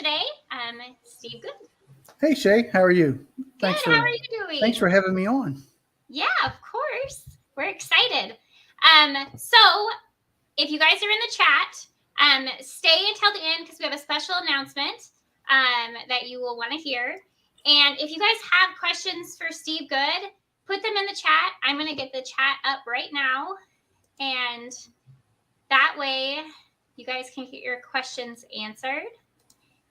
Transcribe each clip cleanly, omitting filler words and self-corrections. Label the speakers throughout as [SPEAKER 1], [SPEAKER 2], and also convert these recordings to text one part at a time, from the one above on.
[SPEAKER 1] today. Steve Good.
[SPEAKER 2] Hey Shay, how are you?
[SPEAKER 1] Good. How are you doing?
[SPEAKER 2] Thanks for having me on.
[SPEAKER 1] Yeah, of course. We're excited. So if you guys are in the chat, stay until the end because we have a special announcement that you will want to hear. And if you guys have questions for Steve Good, put them in the chat. I'm going to get the chat up right now, and that way you guys can get your questions answered.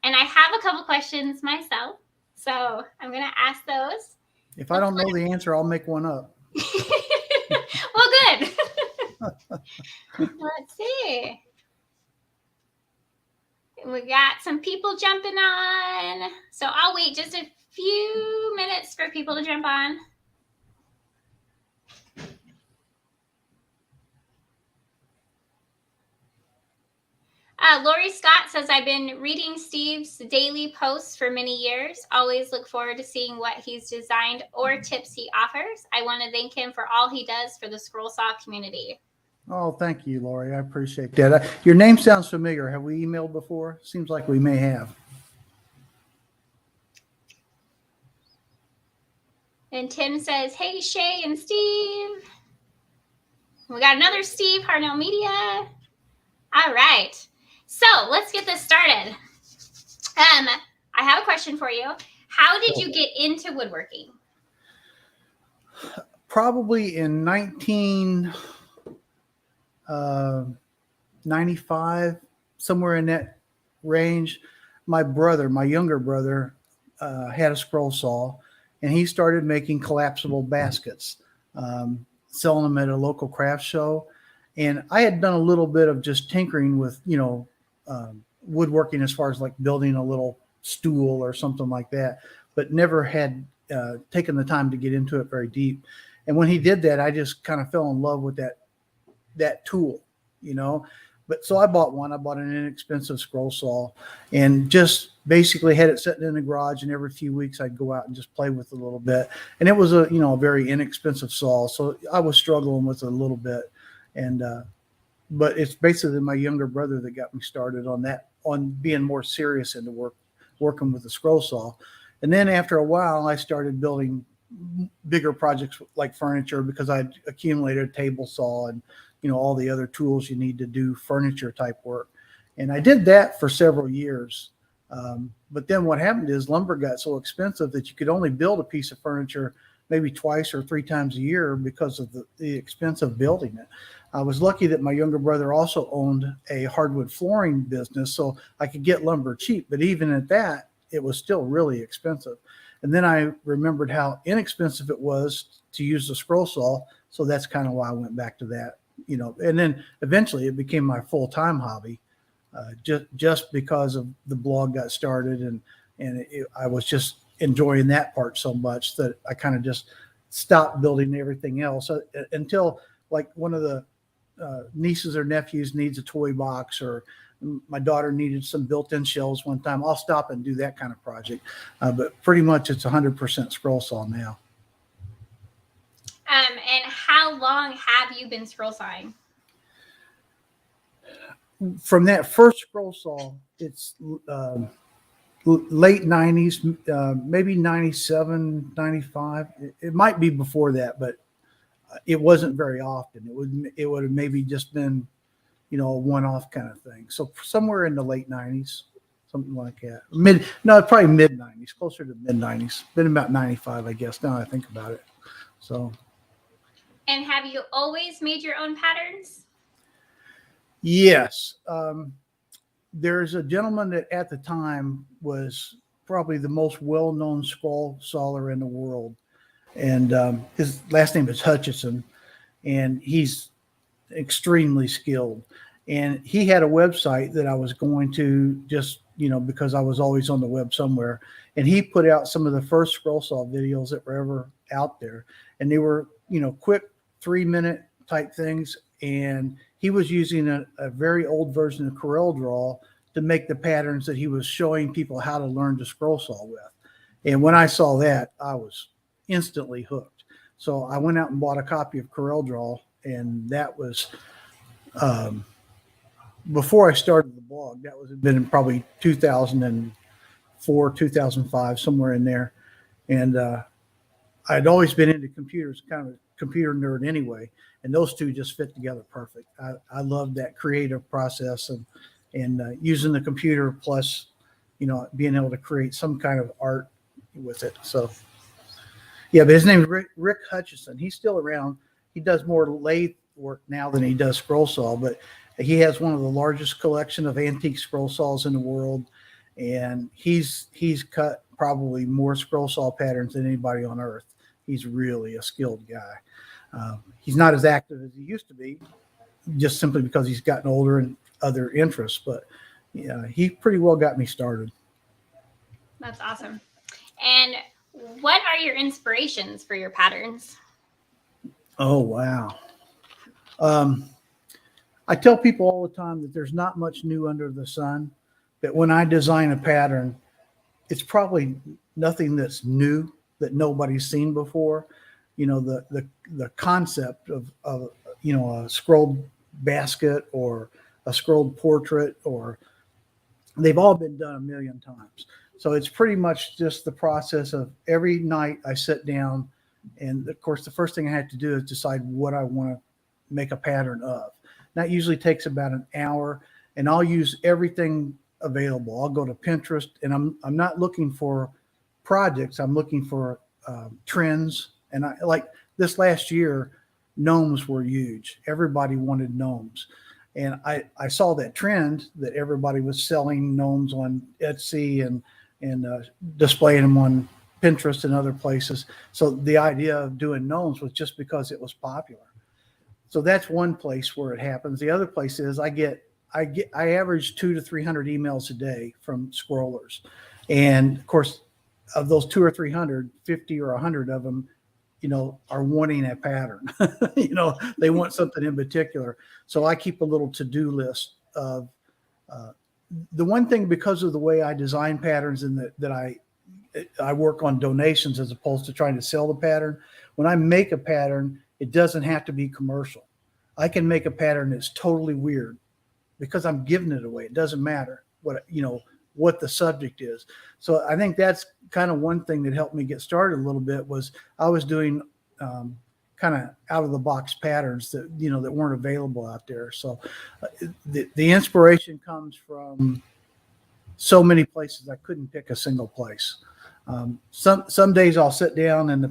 [SPEAKER 1] And I have a couple questions myself, so I'm going to ask those.
[SPEAKER 2] If I don't know the answer, I'll make one up.
[SPEAKER 1] Well, good. Let's see. We got some people jumping on, so I'll wait just a few minutes for people to jump on. Lori Scott says, I've been reading Steve's daily posts for many years. Always look forward to seeing what he's designed or tips he offers. I want to thank him for all he does for the Scroll Saw community.
[SPEAKER 2] Oh, thank you, Lori. I appreciate that. Your name sounds familiar. Have we emailed before? Seems like we may have.
[SPEAKER 1] And Tim says, hey, Shay and Steve. We got another Steve, Harnell Media. All right. So let's get this started. I have a question for you. How did you get into woodworking?
[SPEAKER 2] Probably in 1995, somewhere in that range. My younger brother, had a scroll saw, and he started making collapsible baskets, selling them at a local craft show. And I had done a little bit of just tinkering with, woodworking as far as like building a little stool or something like that, but never had taken the time to get into it very deep. And when he did that, I just kind of fell in love with that tool, But so I bought one. I bought an inexpensive scroll saw and just basically had it sitting in the garage. And every few weeks I'd go out and just play with it a little bit. And it was a very inexpensive saw. So I was struggling with it a little bit. And, but it's basically my younger brother that got me started on being more serious into working with the scroll saw. And then after a while, I started building bigger projects like furniture because I'd accumulated a table saw and, all the other tools you need to do furniture type work. And I did that for several years. But then what happened is lumber got so expensive that you could only build a piece of furniture maybe twice or three times a year because of the expense of building it. I was lucky that my younger brother also owned a hardwood flooring business, so I could get lumber cheap. But even at that, it was still really expensive. And then I remembered how inexpensive it was to use the scroll saw. So that's kind of why I went back to that, and then eventually it became my full-time hobby, just because of the blog got started and I was just enjoying that part so much that I kind of just stopped building everything else until like one of the nieces or nephews needs a toy box, or my daughter needed some built-in shelves one time. I'll stop and do that kind of project. But pretty much it's 100% scroll saw now.
[SPEAKER 1] And how long have you been scroll sawing?
[SPEAKER 2] From that first scroll saw, it's late 90s, maybe 97, 95. It might be before that, but it wasn't very often. It would have maybe just been, a one-off kind of thing. So somewhere in the late 90s, something like that. Probably mid 90s, closer to mid 90s. Been about 95, I guess, now I think about it. So.
[SPEAKER 1] And have you always made your own patterns?
[SPEAKER 2] Yes. There's a gentleman that at the time was probably the most well-known scroll sawer in the world. And his last name is Hutchison, and he's extremely skilled. And he had a website that I was going to just, because I was always on the web somewhere. And he put out some of the first scroll saw videos that were ever out there. And they were, quick 3-minute type things. And he was using a very old version of CorelDRAW to make the patterns that he was showing people how to learn to scroll saw with. And when I saw that, I was instantly hooked. So I went out and bought a copy of CorelDRAW, and that was before I started the blog. That was been in probably 2000 and 2004, 2005, somewhere in there. And I'd always been into computers, kind of a computer nerd anyway, and those two just fit together perfect. I love that creative process and using the computer plus, being able to create some kind of art with it. So, yeah, but his name is Rick Hutchison. He's still around. He does more lathe work now than he does scroll saw, but he has one of the largest collection of antique scroll saws in the world, and he's cut probably more scroll saw patterns than anybody on earth. He's really a skilled guy. He's not as active as he used to be, just simply because he's gotten older and other interests. But yeah, he pretty well got me started.
[SPEAKER 1] That's awesome. And what are your inspirations for your patterns?
[SPEAKER 2] Oh, wow. I tell people all the time that there's not much new under the sun, that when I design a pattern, it's probably nothing that's new that nobody's seen before. The concept of a scrolled basket or a scrolled portrait, or they've all been done a million times. So it's pretty much just the process of every night I sit down, and of course the first thing I have to do is decide what I want to make a pattern of. That usually takes about an hour, and I'll use everything available. I'll go to Pinterest, and I'm not looking for projects. I'm looking for trends. And I like this last year, gnomes were huge. Everybody wanted gnomes. And I saw that trend that everybody was selling gnomes on Etsy and displaying them on Pinterest and other places. So the idea of doing gnomes was just because it was popular. So that's one place where it happens. The other place is I average 200 to 300 emails a day from scrollers. And of course, of those 200 or 300, 50 or 100 of them, are wanting a pattern. They want something in particular. So I keep a little to-do list of the one thing, because of the way I design patterns and that I work on donations as opposed to trying to sell the pattern. When I make a pattern, it doesn't have to be commercial. I can make a pattern that's totally weird because I'm giving it away. It doesn't matter what the subject is. So I think that's kind of one thing that helped me get started a little bit, was I was doing kind of out of the box patterns that weren't available out there. So the inspiration comes from so many places. I couldn't pick a single place. Some days I'll sit down and the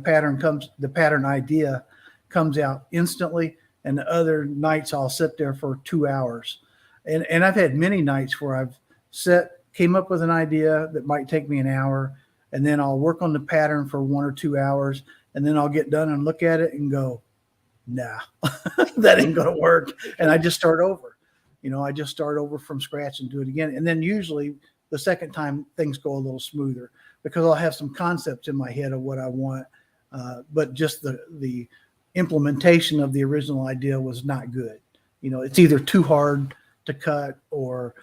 [SPEAKER 2] pattern idea comes out instantly, and the other nights I'll sit there for 2 hours. And I've had many nights where I've came up with an idea that might take me an hour, and then I'll work on the pattern for 1 or 2 hours, and then I'll get done and look at it and go, nah, that ain't going to work. And I just start over. I just start over from scratch and do it again. And then usually the second time things go a little smoother because I'll have some concepts in my head of what I want. But just the implementation of the original idea was not good. It's either too hard to cut or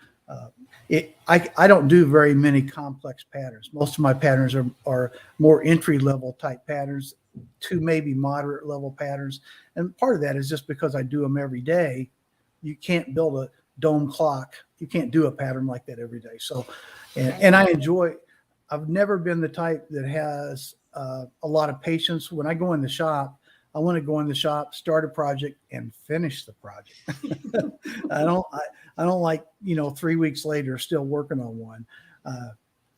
[SPEAKER 2] I don't do very many complex patterns. Most of my patterns are more entry level type patterns to maybe moderate level patterns. And part of that is just because I do them every day. You can't build a dome clock. You can't do a pattern like that every day. So, and I've never been the type that has a lot of patience. When I go in the shop, I want to go in the shop, start a project, and finish the project. I don't like 3 weeks later still working on one.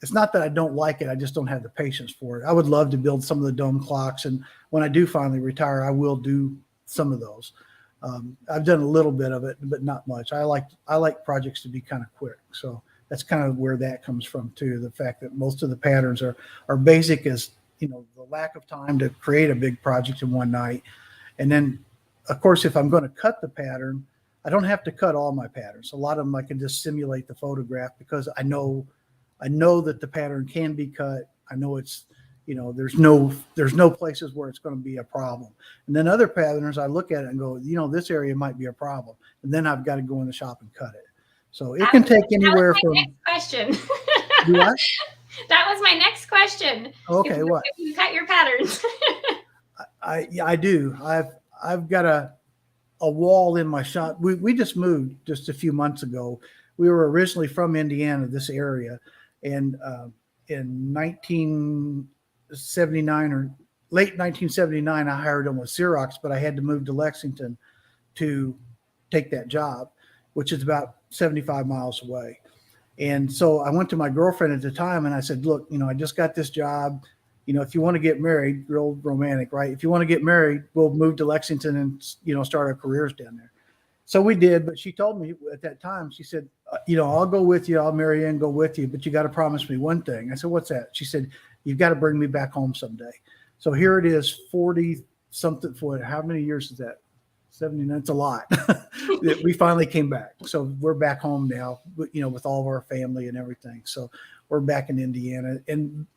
[SPEAKER 2] It's not that I don't like it. I just don't have the patience for it. I would love to build some of the dome clocks, and when I do finally retire, I will do some of those. I've done a little bit of it, but not much. I like projects to be kind of quick. So that's kind of where that comes from too. The fact that most of the patterns are basic as the lack of time to create a big project in one night. And then of course, if I'm going to cut the pattern, I don't have to cut all my patterns. A lot of them I can just simulate the photograph because I know that the pattern can be cut. I know it's, there's no places where it's going to be a problem. And then other patterns, I look at it and go, this area might be a problem. And then I've got to go in the shop and cut it. So it can take anywhere from.
[SPEAKER 1] Next question.
[SPEAKER 2] What?
[SPEAKER 1] That was my next question.
[SPEAKER 2] Okay, what?
[SPEAKER 1] If you cut your patterns.
[SPEAKER 2] I do. I've got a wall in my shop. We just moved just a few months ago. We were originally from Indiana, this area, and in 1979 or late 1979, I hired him with Xerox, but I had to move to Lexington to take that job, which is about 75 miles away. And so I went to my girlfriend at the time and I said, look, I just got this job. If you want to get married, real romantic, right? If you want to get married, we'll move to Lexington and, start our careers down there. So we did, but she told me at that time, she said, I'll go with you. I'll marry you and go with you, but you got to promise me one thing. I said, what's that? She said, you've got to bring me back home someday. So here it is, 40 something for how many years is that? 70, that's a lot. We finally came back. So we're back home now, with all of our family and everything. So we're back in Indiana. And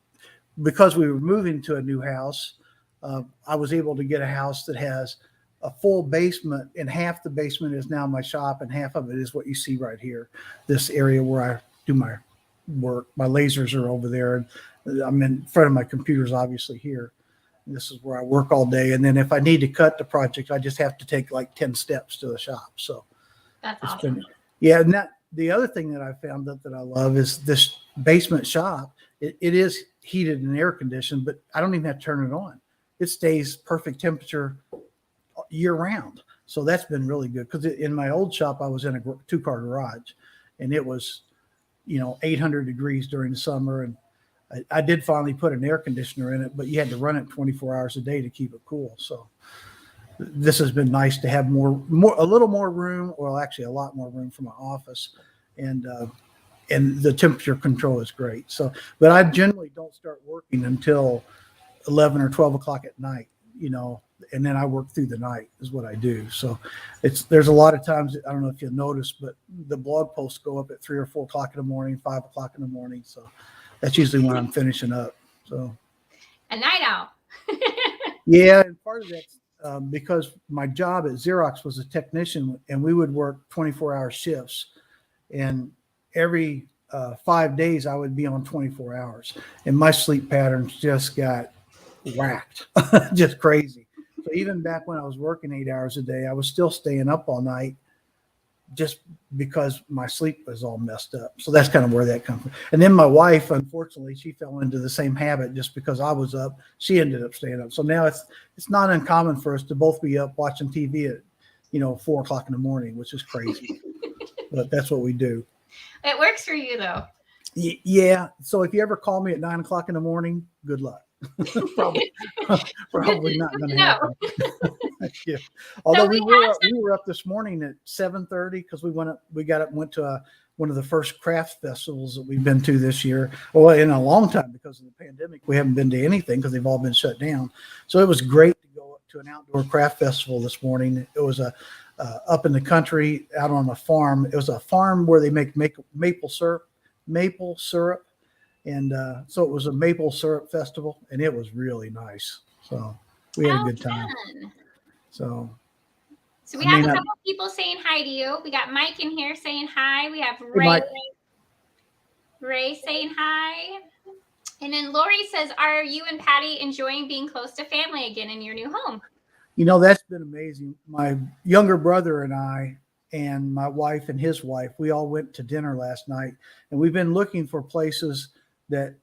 [SPEAKER 2] because we were moving to a new house, I was able to get a house that has a full basement, and half the basement is now my shop and half of it is what you see right here. This area where I do my work. My lasers are over there, and I'm in front of my computers, obviously here. This is where I work all day. And then if I need to cut the project, I just have to take like 10 steps to the shop. So
[SPEAKER 1] that's awesome.
[SPEAKER 2] And the other thing that I found that I love is this basement shop. It is heated and air conditioned, but I don't even have to turn it on. It stays perfect temperature year round. So that's been really good, because in my old shop, I was in a 2-car garage, and it was, 800 degrees during the summer. And I did finally put an air conditioner in it, but you had to run it 24 hours a day to keep it cool. So this has been nice to have a little more room, or actually a lot more room for my office. And the temperature control is great. So, but I generally don't start working until 11 or 12 o'clock at night, and then I work through the night is what I do. So there's a lot of times, I don't know if you'll notice, but the blog posts go up at 3 or 4 o'clock in the morning, 5 o'clock in the morning. So that's usually when I'm finishing up. So
[SPEAKER 1] a night owl.
[SPEAKER 2] Yeah. And part of that, because my job at Xerox was a technician, and we would work 24-hour shifts, and every 5 days I would be on 24 hours, and my sleep patterns just got whacked, just crazy. So even back when I was working 8 hours a day, I was still staying up all night just because my sleep was all messed up. So that's kind of where that comes from. And then my wife, unfortunately, she fell into the same habit. Just because I was up, she ended up staying up. So now it's not uncommon for us to both be up watching TV at 4 o'clock in the morning, which is crazy. But that's what we do.
[SPEAKER 1] It works for you, though.
[SPEAKER 2] Yeah. So if you ever call me at 9 o'clock in the morning, good luck. probably not going to happen. Yeah. Although we were up this morning at 7:30 because we went to one of the first craft festivals that we've been to this year. Well, in a long time, because of the pandemic, we haven't been to anything because they've all been shut down. So it was great to go to an outdoor craft festival this morning. It was up in the country, out on a farm. It was a farm where they make maple syrup. And so it was a maple syrup festival, and it was really nice. So we had a good time. So
[SPEAKER 1] we have a couple people saying hi to you. We got Mike in here saying hi. We have Ray saying hi. And then Lori says, are you and Patty enjoying being close to family again in your new home?
[SPEAKER 2] That's been amazing. My younger brother and I, and my wife and his wife, we all went to dinner last night, and we've been looking for places that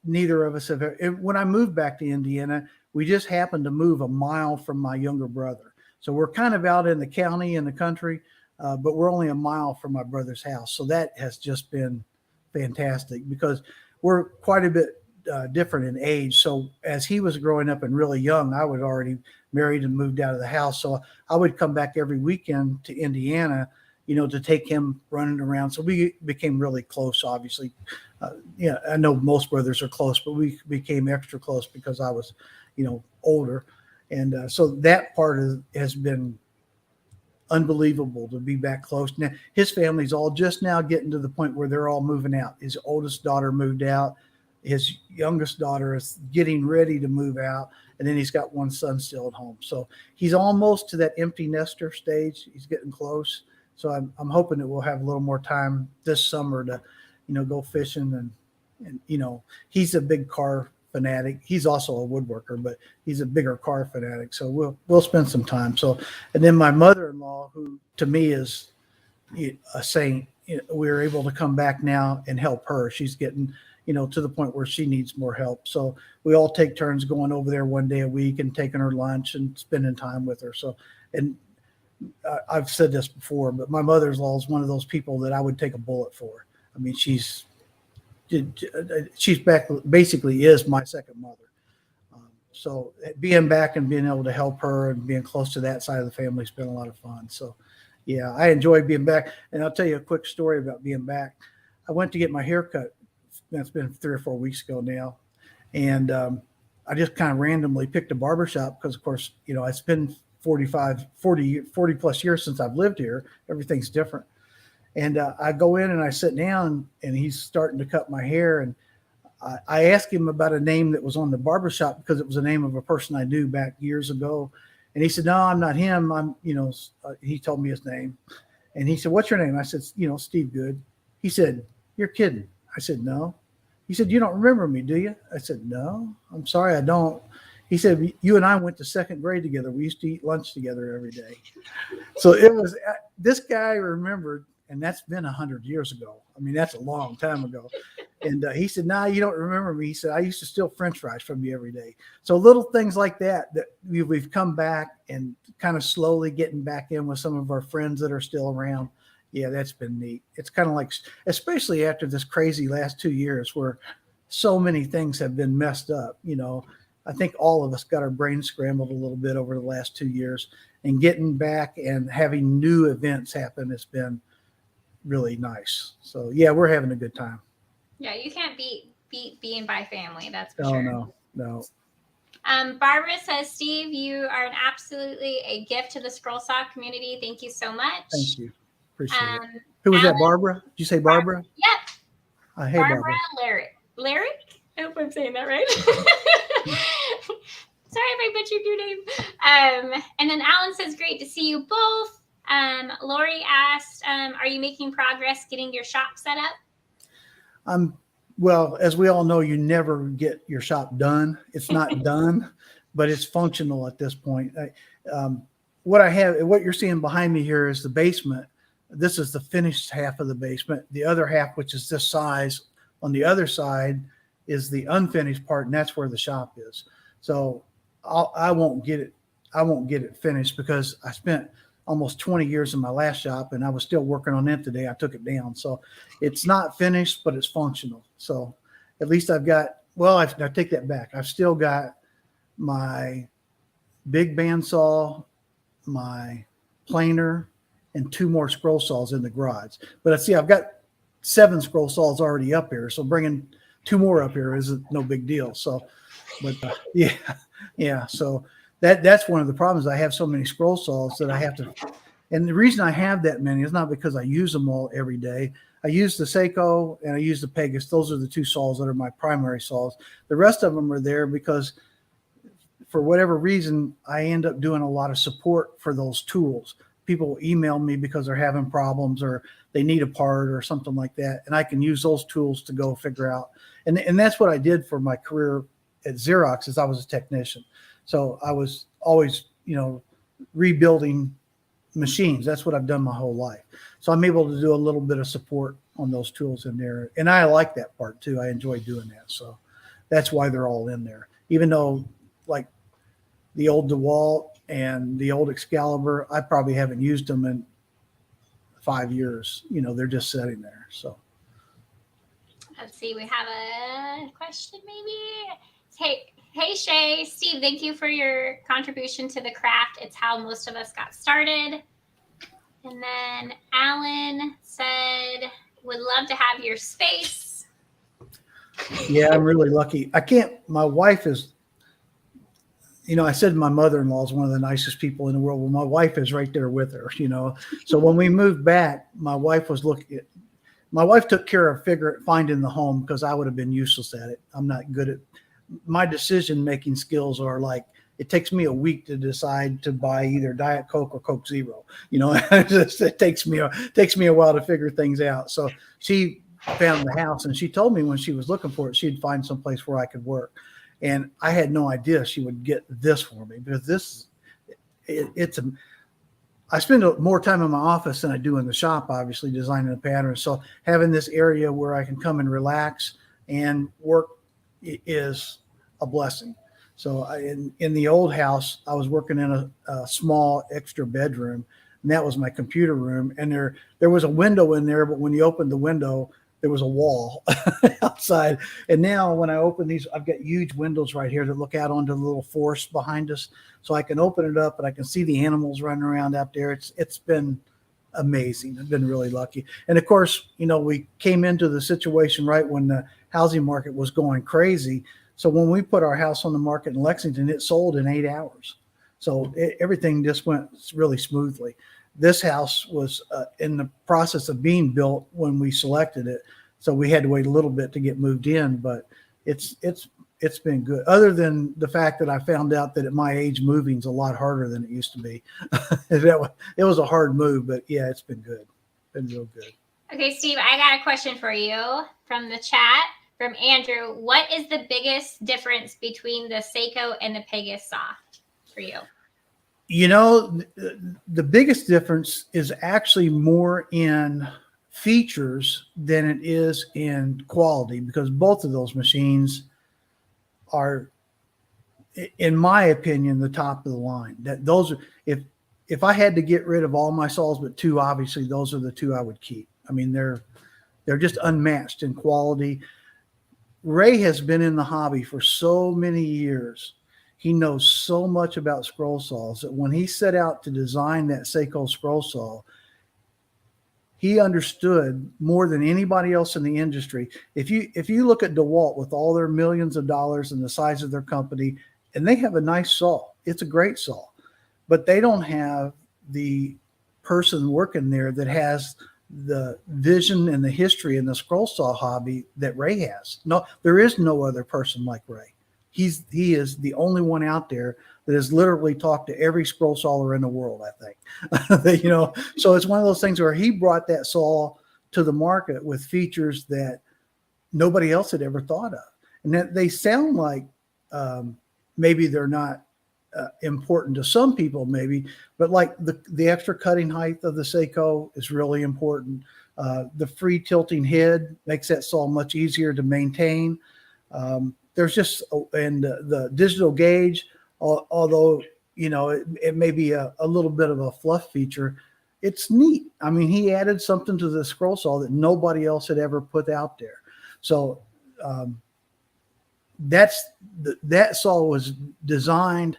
[SPEAKER 2] neither of us have ever. When I moved back to Indiana, we just happened to move a mile from my younger brother. So we're kind of out in the county, in the country, but we're only a mile from my brother's house. So that has just been fantastic, because we're quite a bit different in age. So as he was growing up and really young, I was already married and moved out of the house. So I would come back every weekend to Indiana, to take him running around. So we became really close, obviously. I know most brothers are close, but we became extra close because I was, older. And so that part has been unbelievable to be back close. Now, his family's all just now getting to the point where they're all moving out. His oldest daughter moved out. His youngest daughter is getting ready to move out. And then he's got one son still at home. So he's almost to that empty nester stage. He's getting close. So I'm hoping that we'll have a little more time this summer to, go fishing. And he's a big car fanatic. He's also a woodworker, but he's a bigger car fanatic. So we'll spend some time. So, and then my mother-in-law, who to me is a saint, we were able to come back now and help her. She's getting, to the point where she needs more help. So we all take turns going over there one day a week and taking her lunch and spending time with her. So, and I've said this before, but my mother-in-law is one of those people that I would take a bullet for. I mean, she's back, basically is my second mother. So being back and being able to help her and being close to that side of the family has been a lot of fun. So yeah, I enjoy being back. And I'll tell you a quick story about being back. I went to get my hair cut. That's been 3 or 4 weeks ago now. And I just kind of randomly picked a barbershop because, of course, it's been 40 plus years since I've lived here. Everything's different. And I go in and I sit down and he's starting to cut my hair. And I asked him about a name that was on the barbershop because it was the name of a person I knew back years ago. And he said, no, I'm not him. He told me his name. And he said, what's your name? I said, Steve Good. He said, you're kidding. I said, no. He said, you don't remember me, do you? I said, no, I'm sorry, I don't. He said, you and I went to second grade together. We used to eat lunch together every day. So it was, this guy remembered, and that's been 100 years ago. I mean, that's a long time ago. And he said, nah, you don't remember me. He said, I used to steal French fries from you every day. So little things like that we've come back and kind of slowly getting back in with some of our friends that are still around. Yeah, that's been neat. It's kind of like, especially after this crazy last 2 years where so many things have been messed up. I think all of us got our brains scrambled a little bit over the last 2 years, and getting back and having new events happen has been really nice. So yeah, we're having a good time.
[SPEAKER 1] Yeah, you can't beat being by family. That's for
[SPEAKER 2] Oh,
[SPEAKER 1] sure.
[SPEAKER 2] No.
[SPEAKER 1] Barbara says, Steve, you are absolutely a gift to the Scroll Saw community. Thank you so much.
[SPEAKER 2] Thank you. Appreciate it. Who was that, Barbara? Did you say Barbara?
[SPEAKER 1] Yep.
[SPEAKER 2] Hey, Barbara.
[SPEAKER 1] Larry? I hope I'm saying that right. Sorry if I butchered your name. And then Alan says, great to see you both. Lori asked, are you making progress getting your shop set up?
[SPEAKER 2] Well, as we all know, you never get your shop done. It's not done, but it's functional at this point. What you're seeing behind me here is the basement. This is the finished half of the basement. The other half, which is this size on the other side, is the unfinished part, and that's where the shop is. So I won't get it finished because I spent almost 20 years in my last shop and I was still working on it today. I took it down. So it's not finished, but it's functional. So at least I take that back. I've still got my big bandsaw, my planer, and 2 more scroll saws in the garage. But see, I've got 7 scroll saws already up here. So bringing 2 more up here isn't no big deal. So, but yeah. So that's one of the problems. I have so many scroll saws that I have to, and the reason I have that many is not because I use them all every day. I use the Seiko and I use the Pegasus. Those are the 2 saws that are my primary saws. The rest of them are there because for whatever reason, I end up doing a lot of support for those tools. People will email me because they're having problems or they need a part or something like that. And I can use those tools to go figure out. And that's what I did for my career at Xerox is I was a technician. So I was always, rebuilding machines. That's what I've done my whole life. So I'm able to do a little bit of support on those tools in there. And I like that part too. I enjoy doing that. So that's why they're all in there. Even though like the old DeWalt and the old Excalibur, I probably haven't used them in 5 years. They're just sitting there. So
[SPEAKER 1] let's see. We have a question maybe. Hey, Shay. Steve, thank you for your contribution to the craft. It's how most of us got started. And then Alan said, would love to have your space.
[SPEAKER 2] Yeah, I'm really lucky. My wife is, I said my mother-in-law is one of the nicest people in the world. Well, my wife is right there with her, So when we moved back, my wife took care of finding the home because I would have been useless at it. I'm not good at my decision-making skills are like, it takes me a week to decide to buy either Diet Coke or Coke Zero. It takes me a while to figure things out. So she found the house and she told me when she was looking for it, she'd find some place where I could work. And I had no idea she would get this for me because I spend more time in my office than I do in the shop, obviously designing the patterns. So having this area where I can come and relax and work is a blessing. So in the old house, I was working in a small extra bedroom, and that was my computer room. And there was a window in there, but when you opened the window, there was a wall outside. And now when I open these, I've got huge windows right here that look out onto the little forest behind us, so I can open it up and I can see the animals running around out there. It's been amazing. I've been really lucky. And of course, we came into the situation right when the housing market was going crazy. So when we put our house on the market in Lexington, it sold in 8 hours. So everything just went really smoothly. This house was in the process of being built when we selected it, so we had to wait a little bit to get moved in. But it's been good. Other than the fact that I found out that at my age, moving's a lot harder than it used to be. It was a hard move, but yeah, it's been good. Been real good.
[SPEAKER 1] Okay, Steve, I got a question for you from the chat from Andrew. What is the biggest difference between the Seiko and the Pegasus saw for you?
[SPEAKER 2] The biggest difference is actually more in features than it is in quality, because both of those machines are, in my opinion, the top of the line. That those are, if I had to get rid of all my saws but two, obviously those are the two I would keep. I mean, they're just unmatched in quality. Ray has been in the hobby for so many years. He knows so much about scroll saws that when he set out to design that Seiko scroll saw, he understood more than anybody else in the industry. If you look at DeWalt with all their millions of dollars and the size of their company, and they have a nice saw, it's a great saw, but they don't have the person working there that has the vision and the history in the scroll saw hobby that Ray has. No, there is no other person like Ray. He is the only one out there that has literally talked to every scroll sawer in the world, I think. So it's one of those things where he brought that saw to the market with features that nobody else had ever thought of. And that they sound like maybe they're not important to some people, maybe, but like the extra cutting height of the Seiko is really important. The free tilting head makes that saw much easier to maintain. There's just, and the digital gauge, although, it may be a little bit of a fluff feature, it's neat. I mean, he added something to the scroll saw that nobody else had ever put out there. So that saw was designed,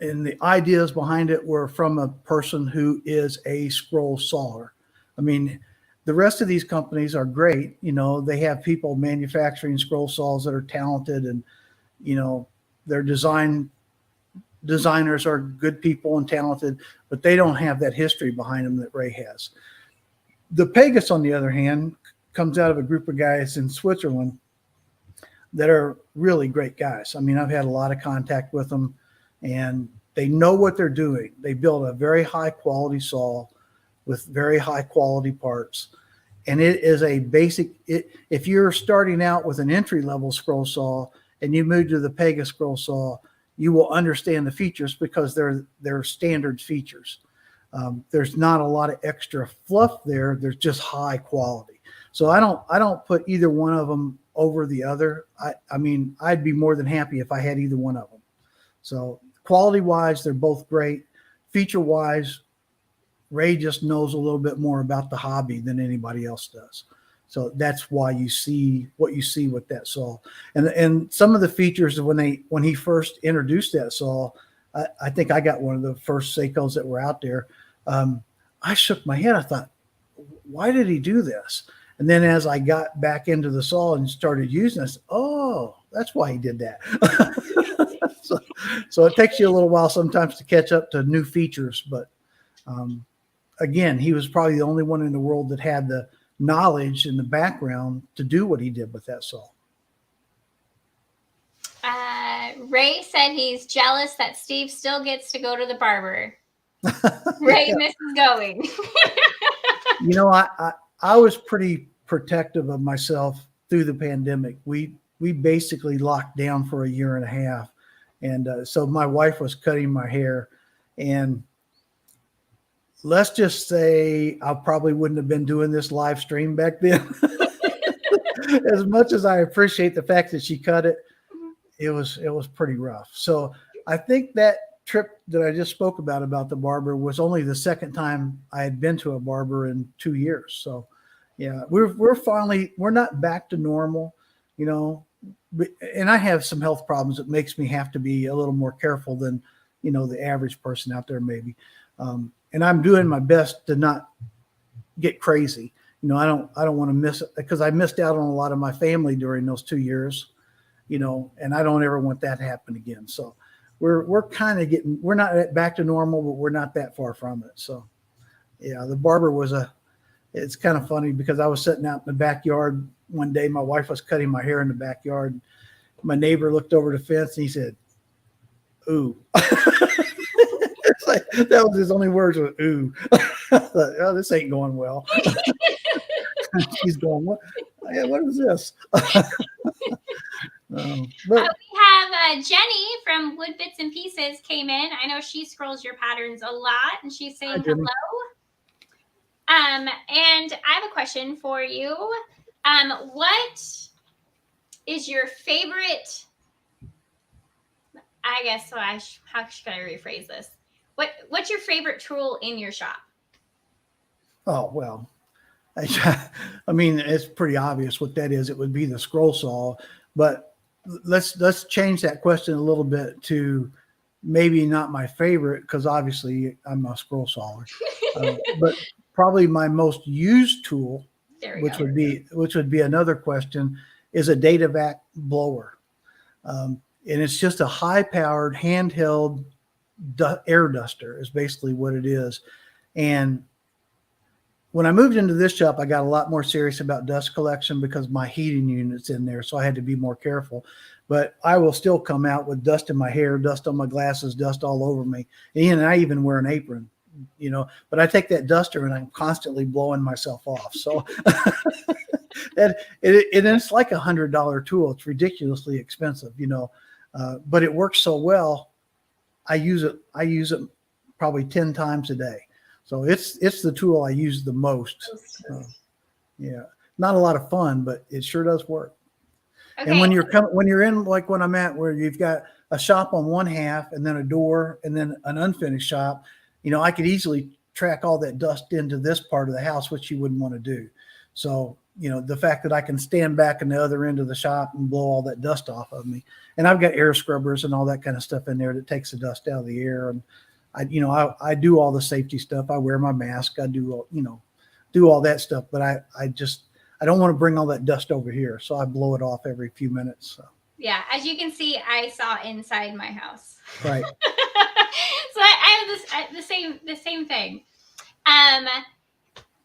[SPEAKER 2] and the ideas behind it were from a person who is a scroll sawer. I mean, the rest of these companies are great. They have people manufacturing scroll saws that are talented, and, their designers are good people and talented, but they don't have that history behind them that Ray has. The Pegasus, on the other hand, comes out of a group of guys in Switzerland that are really great guys. I mean, I've had a lot of contact with them, and they know what they're doing. They build a very high quality saw with very high quality parts. And it is a basic, if you're starting out with an entry level scroll saw and you move to the Pegasus scroll saw, you will understand the features because they're standard features. There's not a lot of extra fluff there. There's just high quality. So I don't put either one of them over the other. I mean, I'd be more than happy if I had either one of them. So quality wise, they're both great. Feature wise, Ray just knows a little bit more about the hobby than anybody else does. So that's why you see what you see with that saw. And some of the features when he first introduced that saw, I think I got one of the first Seikos that were out there. I shook my head. I thought, why did he do this? And then as I got back into the saw and started using this, oh, that's why he did that. So it takes you a little while sometimes to catch up to new features. But again, he was probably the only one in the world that had the knowledge and the background to do what he did with that saw.
[SPEAKER 1] Ray said he's jealous that Steve still gets to go to the barber. Ray misses going.
[SPEAKER 2] I was pretty protective of myself through the pandemic. We basically locked down for a year and a half. And so my wife was cutting my hair, and let's just say I probably wouldn't have been doing this live stream back then. as much as I appreciate the fact that she cut it, it was pretty rough. So I think that trip that I just spoke about the barber was only the second time I had been to a barber in 2 years. So yeah, we're not back to normal, you know, and I have some health problems that makes me have to be a little more careful than, the average person out there maybe. And I'm doing my best to not get crazy. I don't want to miss it because I missed out on a lot of my family during those 2 years, and I don't ever want that to happen again. So we're kind of we're not back to normal, but we're not that far from it. So yeah, the barber it's kind of funny because I was sitting out in the backyard one day. My wife was cutting my hair in the backyard. My neighbor looked over the fence and he said, "Ooh." It's like, that was his only words was "ooh." I thought, oh, this ain't going well. She's going, what? Yeah, what is this? But
[SPEAKER 1] we have Jenny from Wood Bits and Pieces came in. I know she scrolls your patterns a lot, and she's saying hello. And I have a question for you. What is your favorite? I guess how should I rephrase this? What's your favorite tool in your shop?
[SPEAKER 2] Oh well, I mean it's pretty obvious what that is. It would be the scroll saw, but let's change that question a little bit to maybe not my favorite because obviously I'm a scroll sawer, but probably my most used tool, which would be another question, is a Datavac blower, and it's just a high-powered handheld air duster is basically what it is. And when I moved into this shop, I got a lot more serious about dust collection because my heating unit's in there, so I had to be more careful. But I will still come out with dust in my hair, dust on my glasses, dust all over me. And I even wear an apron, but I take that duster and I'm constantly blowing myself off. So and it's like $100 tool. It's ridiculously expensive, but it works so well. I use it probably 10 times a day. So it's the tool I use the most. Yeah, not a lot of fun, but it sure does work. Okay. And when you're in like when I'm at, where you've got a shop on one half and then a door and then an unfinished shop, I could easily track all that dust into this part of the house, which you wouldn't want to do. So the fact that I can stand back in the other end of the shop and blow all that dust off of me, and I've got air scrubbers and all that kind of stuff in there that takes the dust out of the air. And I do all the safety stuff. I wear my mask. I do all that stuff. But I don't want to bring all that dust over here, so I blow it off every few minutes. So.
[SPEAKER 1] Yeah, as you can see, I saw inside my house.
[SPEAKER 2] Right.
[SPEAKER 1] So I have the same thing.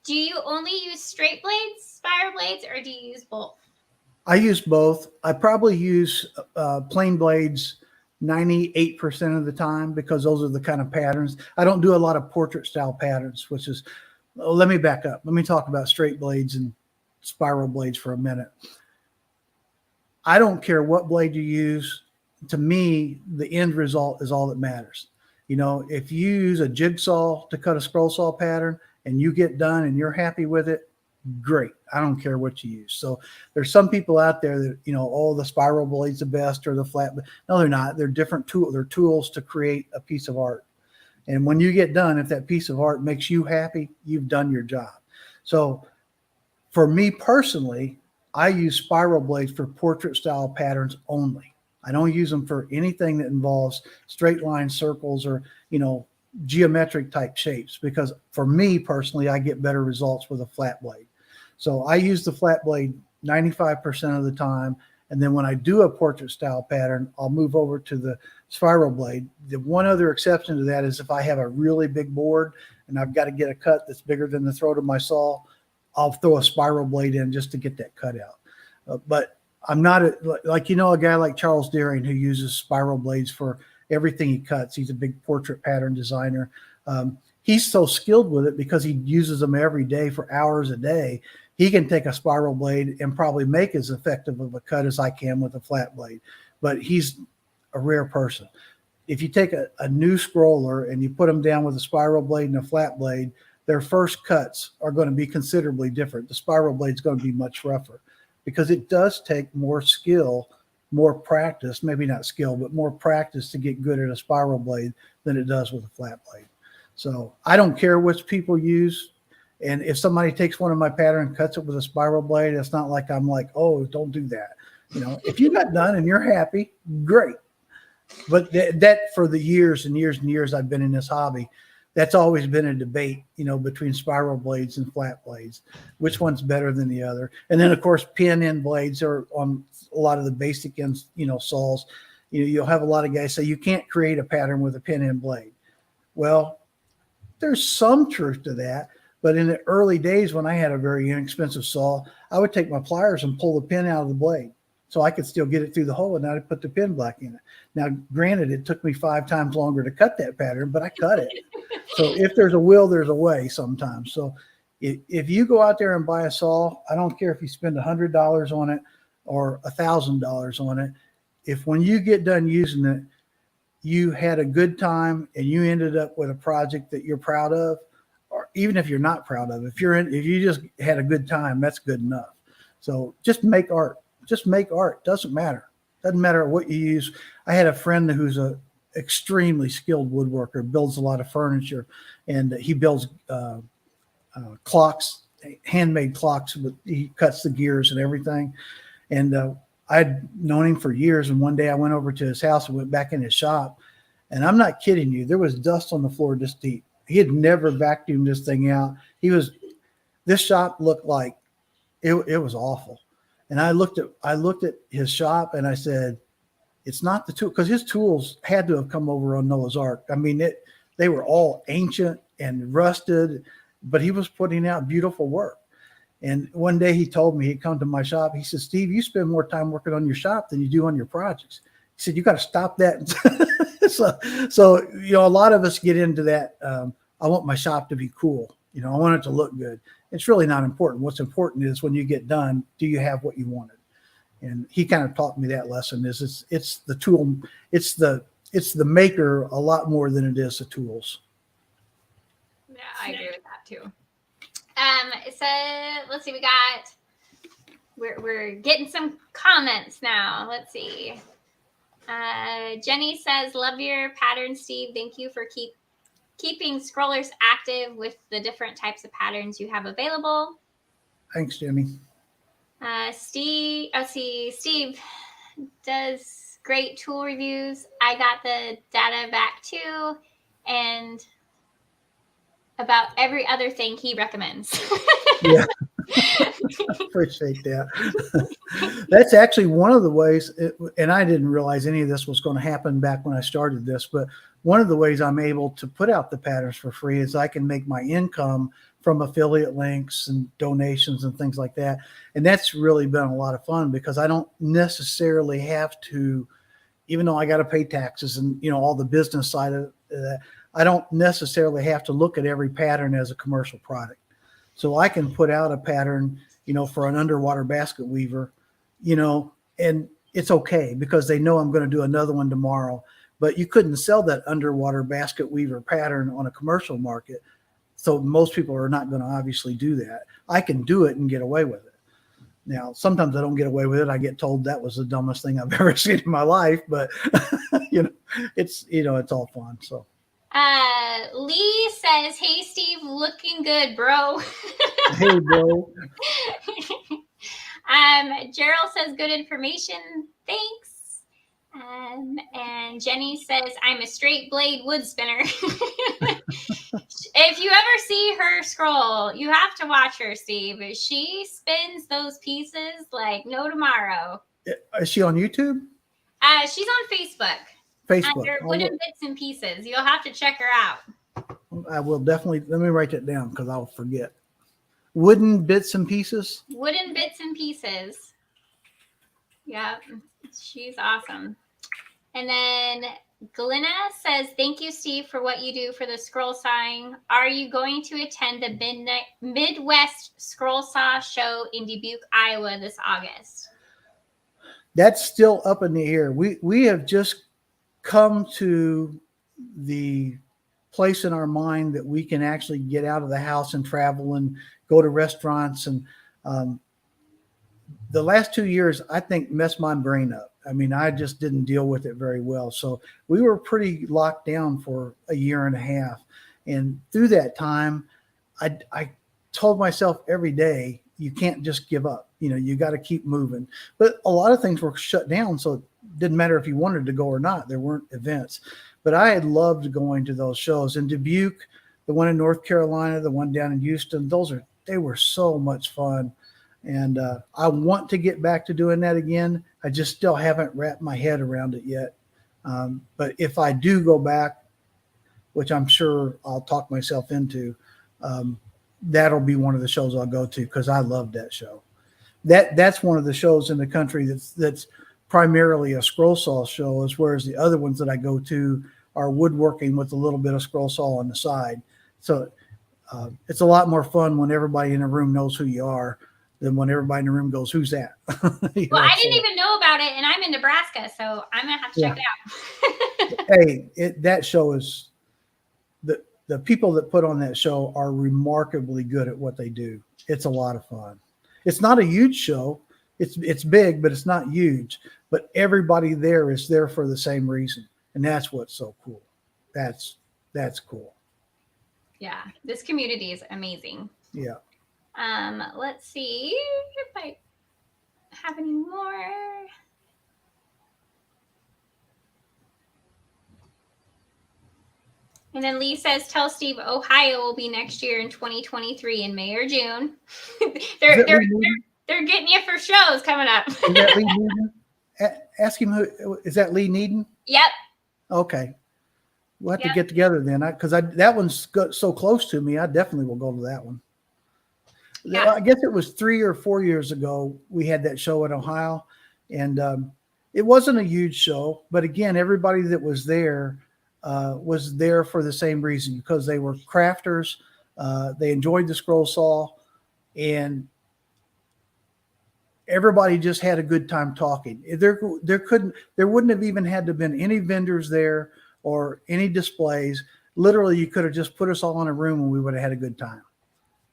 [SPEAKER 1] Do you only use straight blades, spiral blades, or do you use both?
[SPEAKER 2] I use both. I probably use plain blades 98% of the time because those are the kind of patterns. I don't do a lot of portrait style patterns, which is, let me back up. Let me talk about straight blades and spiral blades for a minute. I don't care what blade you use. To me, the end result is all that matters. If you use a jigsaw to cut a scroll saw pattern and you get done and you're happy with it, great. I don't care what you use. So there's some people out there that, the spiral blade's the best or the flat. No, they're not. They're different tools. They're tools to create a piece of art. And when you get done, if that piece of art makes you happy, you've done your job. So for me personally, I use spiral blades for portrait style patterns only. I don't use them for anything that involves straight line circles or, geometric type shapes, because for me personally, I get better results with a flat blade. So I use the flat blade 95% of the time. And then when I do a portrait style pattern, I'll move over to the spiral blade. The one other exception to that is if I have a really big board and I've got to get a cut that's bigger than the throat of my saw, I'll throw a spiral blade in just to get that cut out. But I'm not a guy like Charles Deering who uses spiral blades for everything he cuts. He's a big portrait pattern designer. He's so skilled with it because he uses them every day for hours a day. He can take a spiral blade and probably make as effective of a cut as I can with a flat blade, but he's a rare person. If you take a new scroller and you put them down with a spiral blade and a flat blade, their first cuts are going to be considerably different. The spiral blade is going to be much rougher. because it does take more skill, more practice, maybe not skill, but more practice to get good at a spiral blade than it does with a flat blade. So I don't care which people use. And if somebody takes one of my pattern and cuts it with a spiral blade, it's not like I'm like, oh, don't do that. If you got done and you're happy, great. But that for the years and years and years I've been in this hobby, that's always been a debate, between spiral blades and flat blades, which one's better than the other. And then of course, pin end blades are on a lot of the basic ends, saws. You'll have a lot of guys say you can't create a pattern with a pin end blade. Well, there's some truth to that. But in the early days when I had a very inexpensive saw, I would take my pliers and pull the pin out of the blade so I could still get it through the hole, and I'd put the pin back in it. Now, granted, it took me 5 times longer to cut that pattern, but I cut it. So if there's a will, there's a way sometimes. So if you go out there and buy a saw, I don't care if you spend $100 on it or $1,000 on it. If when you get done using it, you had a good time and you ended up with a project that you're proud of, or even if you're not proud of, if you just had a good time, that's good enough. So just make art. Just make art. Doesn't matter. Doesn't matter what you use. I had a friend who's a extremely skilled woodworker, builds a lot of furniture, and he builds clocks, handmade clocks, but he cuts the gears and everything. And I'd known him for years. And one day I went over to his house and went back in his shop. And I'm not kidding you. There was dust on the floor this deep. He had never vacuumed this thing out. This shop looked like it was awful. And I looked at his shop and I said, it's not the tool, because his tools had to have come over on Noah's Ark. I mean, they were all ancient and rusted, but he was putting out beautiful work. And one day he told me, he'd come to my shop. He said, Steve, you spend more time working on your shop than you do on your projects. He said, you got to stop that. So, a lot of us get into that. I want my shop to be cool. I want it to look good. It's really not important. What's important is when you get done, do you have what you wanted? And he kind of taught me that lesson it's the tool. It's the maker a lot more than it is the tools.
[SPEAKER 1] Yeah, I agree with that too. So let's see, we're getting some comments now. Let's see. Jenny says, love your pattern, Steve. Thank you for keeping scrollers active with the different types of patterns you have available.
[SPEAKER 2] Thanks, Jimmy.
[SPEAKER 1] Steve does great tool reviews. I got the data back too, and about every other thing he recommends.
[SPEAKER 2] Yeah. Appreciate that. That's actually one of the ways, and I didn't realize any of this was going to happen back when I started this, but one of the ways I'm able to put out the patterns for free is I can make my income from affiliate links and donations and things like that. And that's really been a lot of fun because I don't necessarily have to, even though I got to pay taxes and, all the business side of that, I don't necessarily have to look at every pattern as a commercial product. So I can put out a pattern, for an underwater basket weaver, and it's okay because they know I'm going to do another one tomorrow. But you couldn't sell that underwater basket weaver pattern on a commercial market. So most people are not going to obviously do that. I can do it and get away with it. Now, sometimes I don't get away with it. I get told that was the dumbest thing I've ever seen in my life, but it's all fun. So.
[SPEAKER 1] Lee says, hey, Steve, looking good, bro.
[SPEAKER 2] Hey, bro.
[SPEAKER 1] Gerald says, good information. Thanks. And Jenny says, I'm a straight blade wood spinner. If you ever see her scroll, you have to watch her, Steve. She spins those pieces like no tomorrow.
[SPEAKER 2] Is she on YouTube?
[SPEAKER 1] She's on Facebook.
[SPEAKER 2] Facebook.
[SPEAKER 1] Under Wooden Bits and Pieces. You'll have to check her out.
[SPEAKER 2] I will definitely. Let me write that down because I'll forget. Wooden Bits and Pieces?
[SPEAKER 1] Wooden Bits and Pieces. Yeah, she's awesome. And then Glenna says, thank you, Steve, for what you do for the scroll sawing. Are you going to attend the Midwest Scroll Saw Show in Dubuque, Iowa this August?
[SPEAKER 2] That's still up in the air. We have just come to the place in our mind that we can actually get out of the house and travel and go to restaurants. And the last 2 years, I think, messed my brain up. I mean, I just didn't deal with it very well. So we were pretty locked down for a year and a half. And through that time, I told myself every day, you can't just give up. You got to keep moving. But a lot of things were shut down. So it didn't matter if you wanted to go or not. There weren't events. But I had loved going to those shows. In Dubuque, the one in North Carolina, the one down in Houston, they were so much fun. And I want to get back to doing that again. I just still haven't wrapped my head around it yet. But if I do go back, which I'm sure I'll talk myself into, that'll be one of the shows I'll go to because I love that show. That's one of the shows in the country that's primarily a scroll saw show, whereas the other ones that I go to are woodworking with a little bit of scroll saw on the side. So it's a lot more fun when everybody in the room knows who you are than when everybody in the room goes, "Who's that?"
[SPEAKER 1] I didn't even know about it, and I'm in Nebraska, so I'm gonna have to check it out.
[SPEAKER 2] Hey, that show is the people that put on that show are remarkably good at what they do. It's a lot of fun. It's not a huge show. It's big, but it's not huge. But everybody there is there for the same reason, and that's what's so cool. That's cool.
[SPEAKER 1] Yeah, this community is amazing.
[SPEAKER 2] Yeah.
[SPEAKER 1] Let's see if I have any more. And then Lee says, tell Steve Ohio will be next year in 2023 in May or June. they're getting you for shows coming up.
[SPEAKER 2] Is that Lee Needham? Ask him is that Lee Needham?
[SPEAKER 1] Yep.
[SPEAKER 2] Okay. We'll have to get together then, because that one's so close to me. I definitely will go to that one. Yeah. I guess it was 3 or 4 years ago we had that show in Ohio, and it wasn't a huge show, but again, everybody that was there for the same reason, because they were crafters. They enjoyed the scroll saw, and everybody just had a good time talking. There wouldn't have even had to been any vendors there or any displays. Literally, you could have just put us all in a room and we would have had a good time.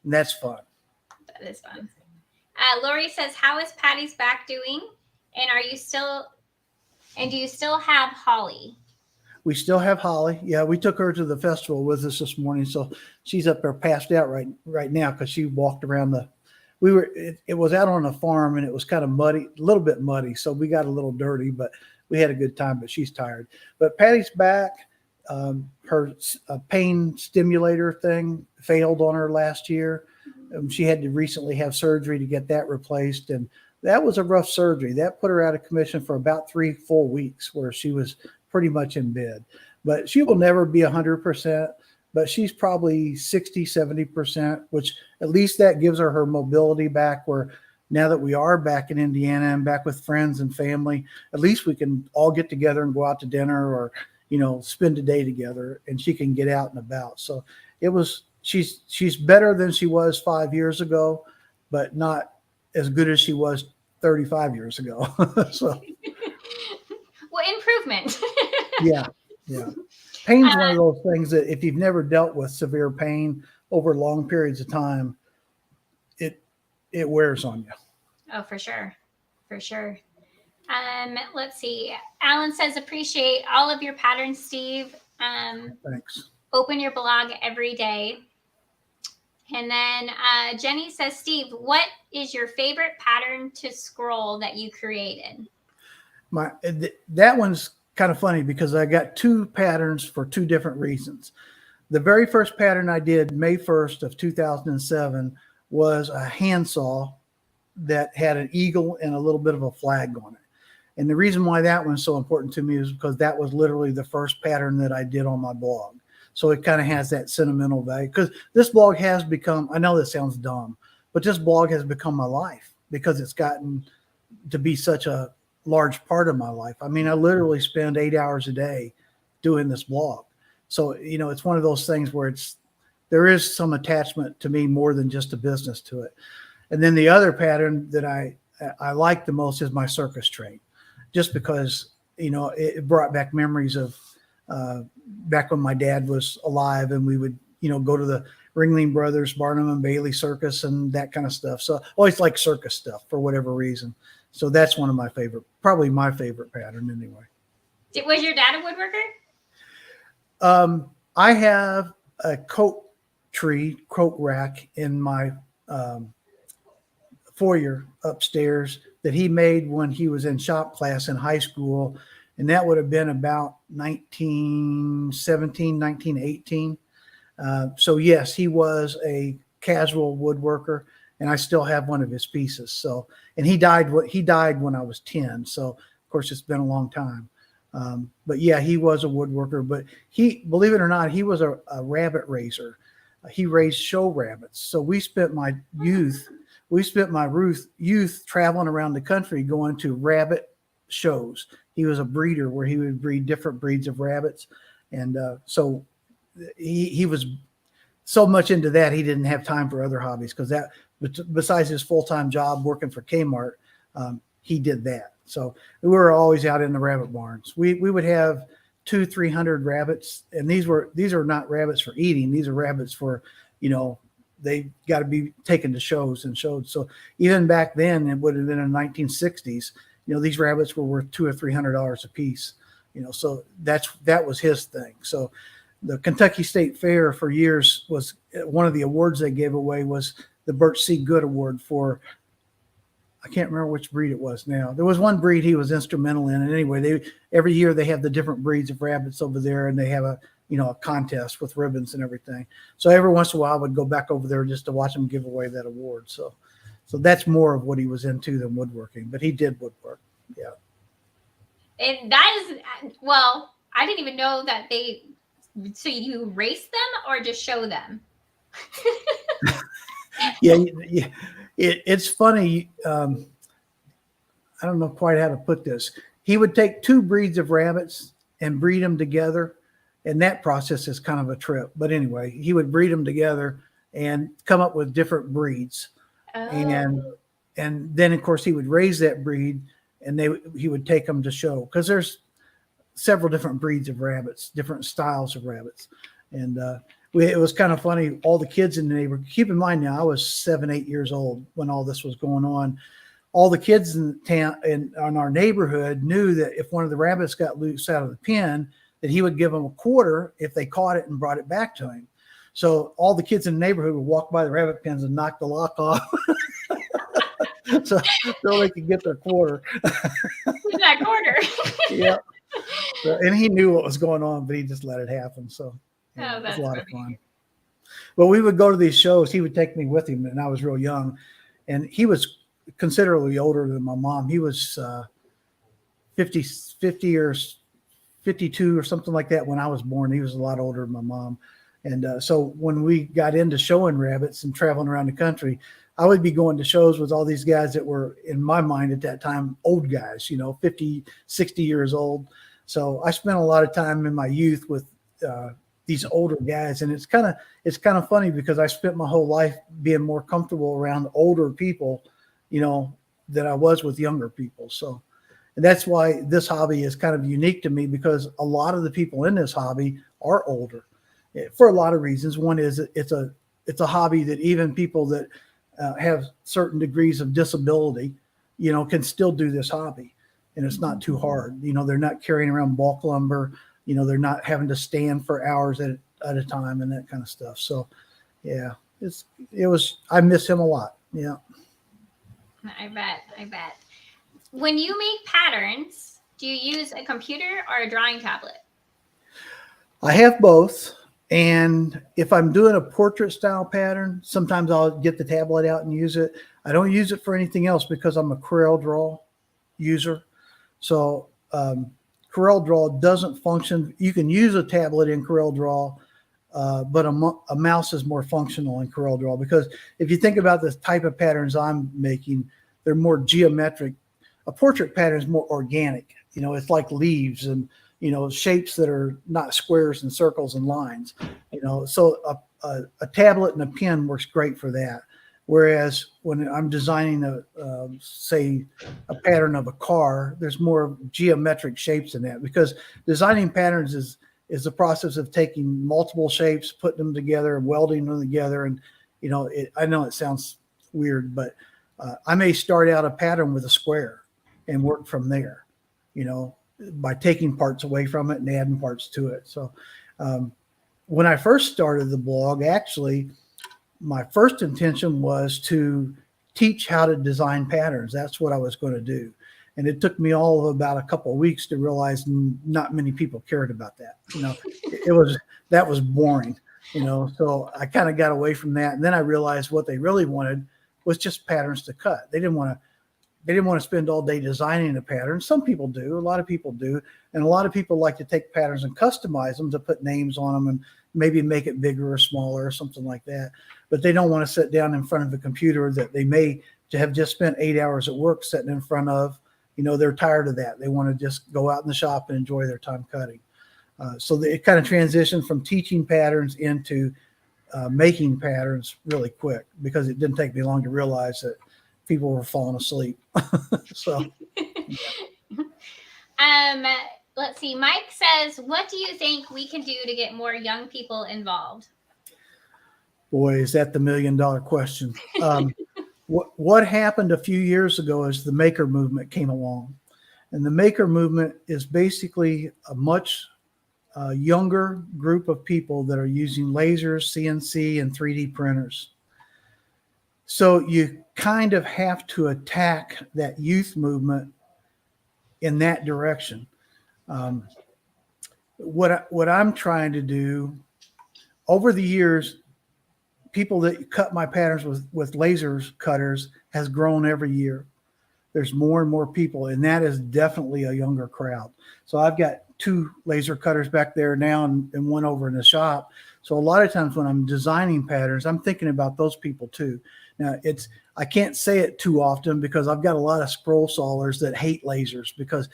[SPEAKER 2] And that's fun.
[SPEAKER 1] That is fun. Lori says, how is Patty's back doing? And do you still have Holly?
[SPEAKER 2] We still have Holly. Yeah, we took her to the festival with us this morning. So she's up there passed out right now because she walked around it was out on a farm and it was kind of muddy, a little bit muddy. So we got a little dirty, but we had a good time, but she's tired. But Patty's back. Her pain stimulator thing failed on her last year. She had to recently have surgery to get that replaced. And that was a rough surgery. That put her out of commission for about 3 full weeks where she was pretty much in bed. But she will never be 100%, but she's probably 60, 70%, which at least that gives her mobility back, where now that we are back in Indiana and back with friends and family, at least we can all get together and go out to dinner or, spend a day together, and she can get out and about. So she's better than she was 5 years ago, but not as good as she was 35 years ago. So.
[SPEAKER 1] Well, improvement.
[SPEAKER 2] Yeah. Pain's one of those things that if you've never dealt with severe pain over long periods of time, it wears on you.
[SPEAKER 1] Oh, for sure. Let's see. Alan says, appreciate all of your patterns, Steve.
[SPEAKER 2] Thanks.
[SPEAKER 1] Open your blog every day. And then Jenny says, Steve, what is your favorite pattern to scroll that you created?
[SPEAKER 2] That one's kind of funny because I got 2 patterns for 2 different reasons. The very first pattern I did May 1st of 2007 was a handsaw that had an eagle and a little bit of a flag on it. And the reason why that one's so important to me is because that was literally the first pattern that I did on my blog. So it kind of has that sentimental value, because this blog has become, I know this sounds dumb, but this blog has become my life because it's gotten to be such a large part of my life. I mean, I literally spend 8 hours a day doing this blog. So, it's one of those things where there is some attachment to me more than just a business to it. And then the other pattern that I like the most is my circus train, just because, it brought back memories of back when my dad was alive, and we would, go to Ringling Brothers, Barnum and Bailey Circus, and that kind of stuff. So I always like circus stuff for whatever reason. So that's one of my favorite, probably my favorite pattern anyway.
[SPEAKER 1] Was your dad a woodworker?
[SPEAKER 2] I have a coat rack in my foyer upstairs that he made when he was in shop class in high school. And that would have been about 1917, 1918. So yes, he was a casual woodworker, and I still have one of his pieces. So, and he died when I was 10. So of course it's been a long time. But yeah, he was a woodworker, but believe it or not, he was a rabbit raiser. He raised show rabbits. So we spent my youth traveling around the country going to rabbit shows. He was a breeder where he would breed different breeds of rabbits. And so he was so much into that, he didn't have time for other hobbies, because that, besides his full-time job working for Kmart, he did that. So we were always out in the rabbit barns. We would have 200-300 rabbits, and these are not rabbits for eating. These are rabbits for, they got to be taken to shows and showed. So even back then, it would have been in the 1960s. These rabbits were worth $200 or $300 a piece. So that was his thing. So the Kentucky State Fair for years was one of the awards they gave away was the Bert C. Good Award for, I can't remember which breed it was now. There was one breed he was instrumental in. And anyway, every year they have the different breeds of rabbits over there, and they have a contest with ribbons and everything. So every once in a while I would go back over there just to watch him give away that award. So that's more of what he was into than woodworking, but he did woodwork. Yeah.
[SPEAKER 1] And that is, well, I didn't even know that so you race them or just show them?
[SPEAKER 2] Yeah. It's funny. I don't know quite how to put this. He would take two breeds of rabbits and breed them together. And that process is kind of a trip. But anyway, he would breed them together and come up with different breeds. Oh. And then, of course, he would raise that breed, and he would take them to show, because there's several different breeds of rabbits, different styles of rabbits. And it was kind of funny. All the kids in the neighborhood, keep in mind now, I was 7-8 years old when all this was going on. All the kids in town in our neighborhood knew that if one of the rabbits got loose out of the pen, that he would give them a quarter if they caught it and brought it back to him. So all the kids in the neighborhood would walk by the rabbit pens and knock the lock off. so they could get their quarter.
[SPEAKER 1] That quarter.
[SPEAKER 2] Yeah. So, and he knew what was going on, but he just let it happen. So it was a lot of fun. But we would go to these shows. He would take me with him, and I was real young. And he was considerably older than my mom. He was 50 or 52 or something like that when I was born. He was a lot older than my mom. And so when we got into showing rabbits and traveling around the country, I would be going to shows with all these guys that were, in my mind at that time, old guys, 50, 60 years old. So I spent a lot of time in my youth with these older guys. And it's kind of funny, because I spent my whole life being more comfortable around older people, than I was with younger people. So, and that's why this hobby is kind of unique to me, because a lot of the people in this hobby are older for a lot of reasons. One is it's a hobby that even people that have certain degrees of disability, can still do this hobby, and it's not too hard. They're not carrying around bulk lumber. They're not having to stand for hours at a time and that kind of stuff. So yeah, I miss him a lot. Yeah.
[SPEAKER 1] I bet. When you make patterns, do you use a computer or a drawing tablet?
[SPEAKER 2] I have both. And if I'm doing a portrait style pattern, sometimes I'll get the tablet out and use it. I don't use it for anything else because I'm a CorelDRAW user. So CorelDRAW doesn't function. You can use a tablet in CorelDRAW, but a mouse is more functional in CorelDRAW, because if you think about the type of patterns I'm making, they're more geometric. A portrait pattern is more organic. It's like leaves and, shapes that are not squares and circles and lines, so a tablet and a pen works great for that. Whereas when I'm designing say a pattern of a car, there's more geometric shapes in that, because designing patterns is is the process of taking multiple shapes, putting them together and welding them together. And, I know it sounds weird, but I may start out a pattern with a square and work from there, by taking parts away from it and adding parts to it. So when I first started the blog, actually, my first intention was to teach how to design patterns. That's what I was going to do. And it took me all of about a couple of weeks to realize not many people cared about that. That was boring, so I kind of got away from that. And then I realized what they really wanted was just patterns to cut. They didn't want to spend all day designing a pattern. Some people do, a lot of people do. And a lot of people like to take patterns and customize them to put names on them and maybe make it bigger or smaller or something like that. But they don't want to sit down in front of a computer that they may have just spent 8 hours at work sitting in front of. They're tired of that. They want to just go out in the shop and enjoy their time cutting. So it kind of transitioned from teaching patterns into making patterns really quick, because it didn't take me long to realize that people were falling asleep. So,
[SPEAKER 1] let's see. Mike says, what do you think we can do to get more young people involved?
[SPEAKER 2] Boy, is that the $1 million question. What happened a few years ago is the maker movement came along. And the maker movement is basically a much younger group of people that are using lasers, CNC, and 3D printers. So you kind of have to attack that youth movement in that direction. What I'm trying to do over the years, people that cut my patterns with lasers cutters has grown every year. There's more and more people, and that is definitely a younger crowd. So I've got 2 laser cutters back there now and one over in the shop. So a lot of times when I'm designing patterns, I'm thinking about those people too. Now I can't say it too often because I've got a lot of scroll sawers that hate lasers, because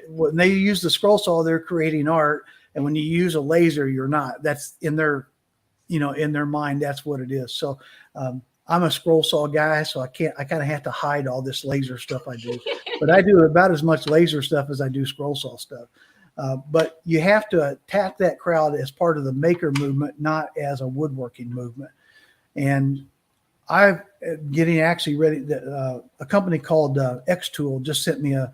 [SPEAKER 2] when they use the scroll saw, they're creating art. And when you use a laser, you're not. That's in their mind, that's what it is. So I'm a scroll saw guy, so I kind of have to hide all this laser stuff I do. But I do about as much laser stuff as I do scroll saw stuff. But you have to attack that crowd as part of the maker movement, not as a woodworking movement. And I'm getting actually ready. A company called X Tool just sent me a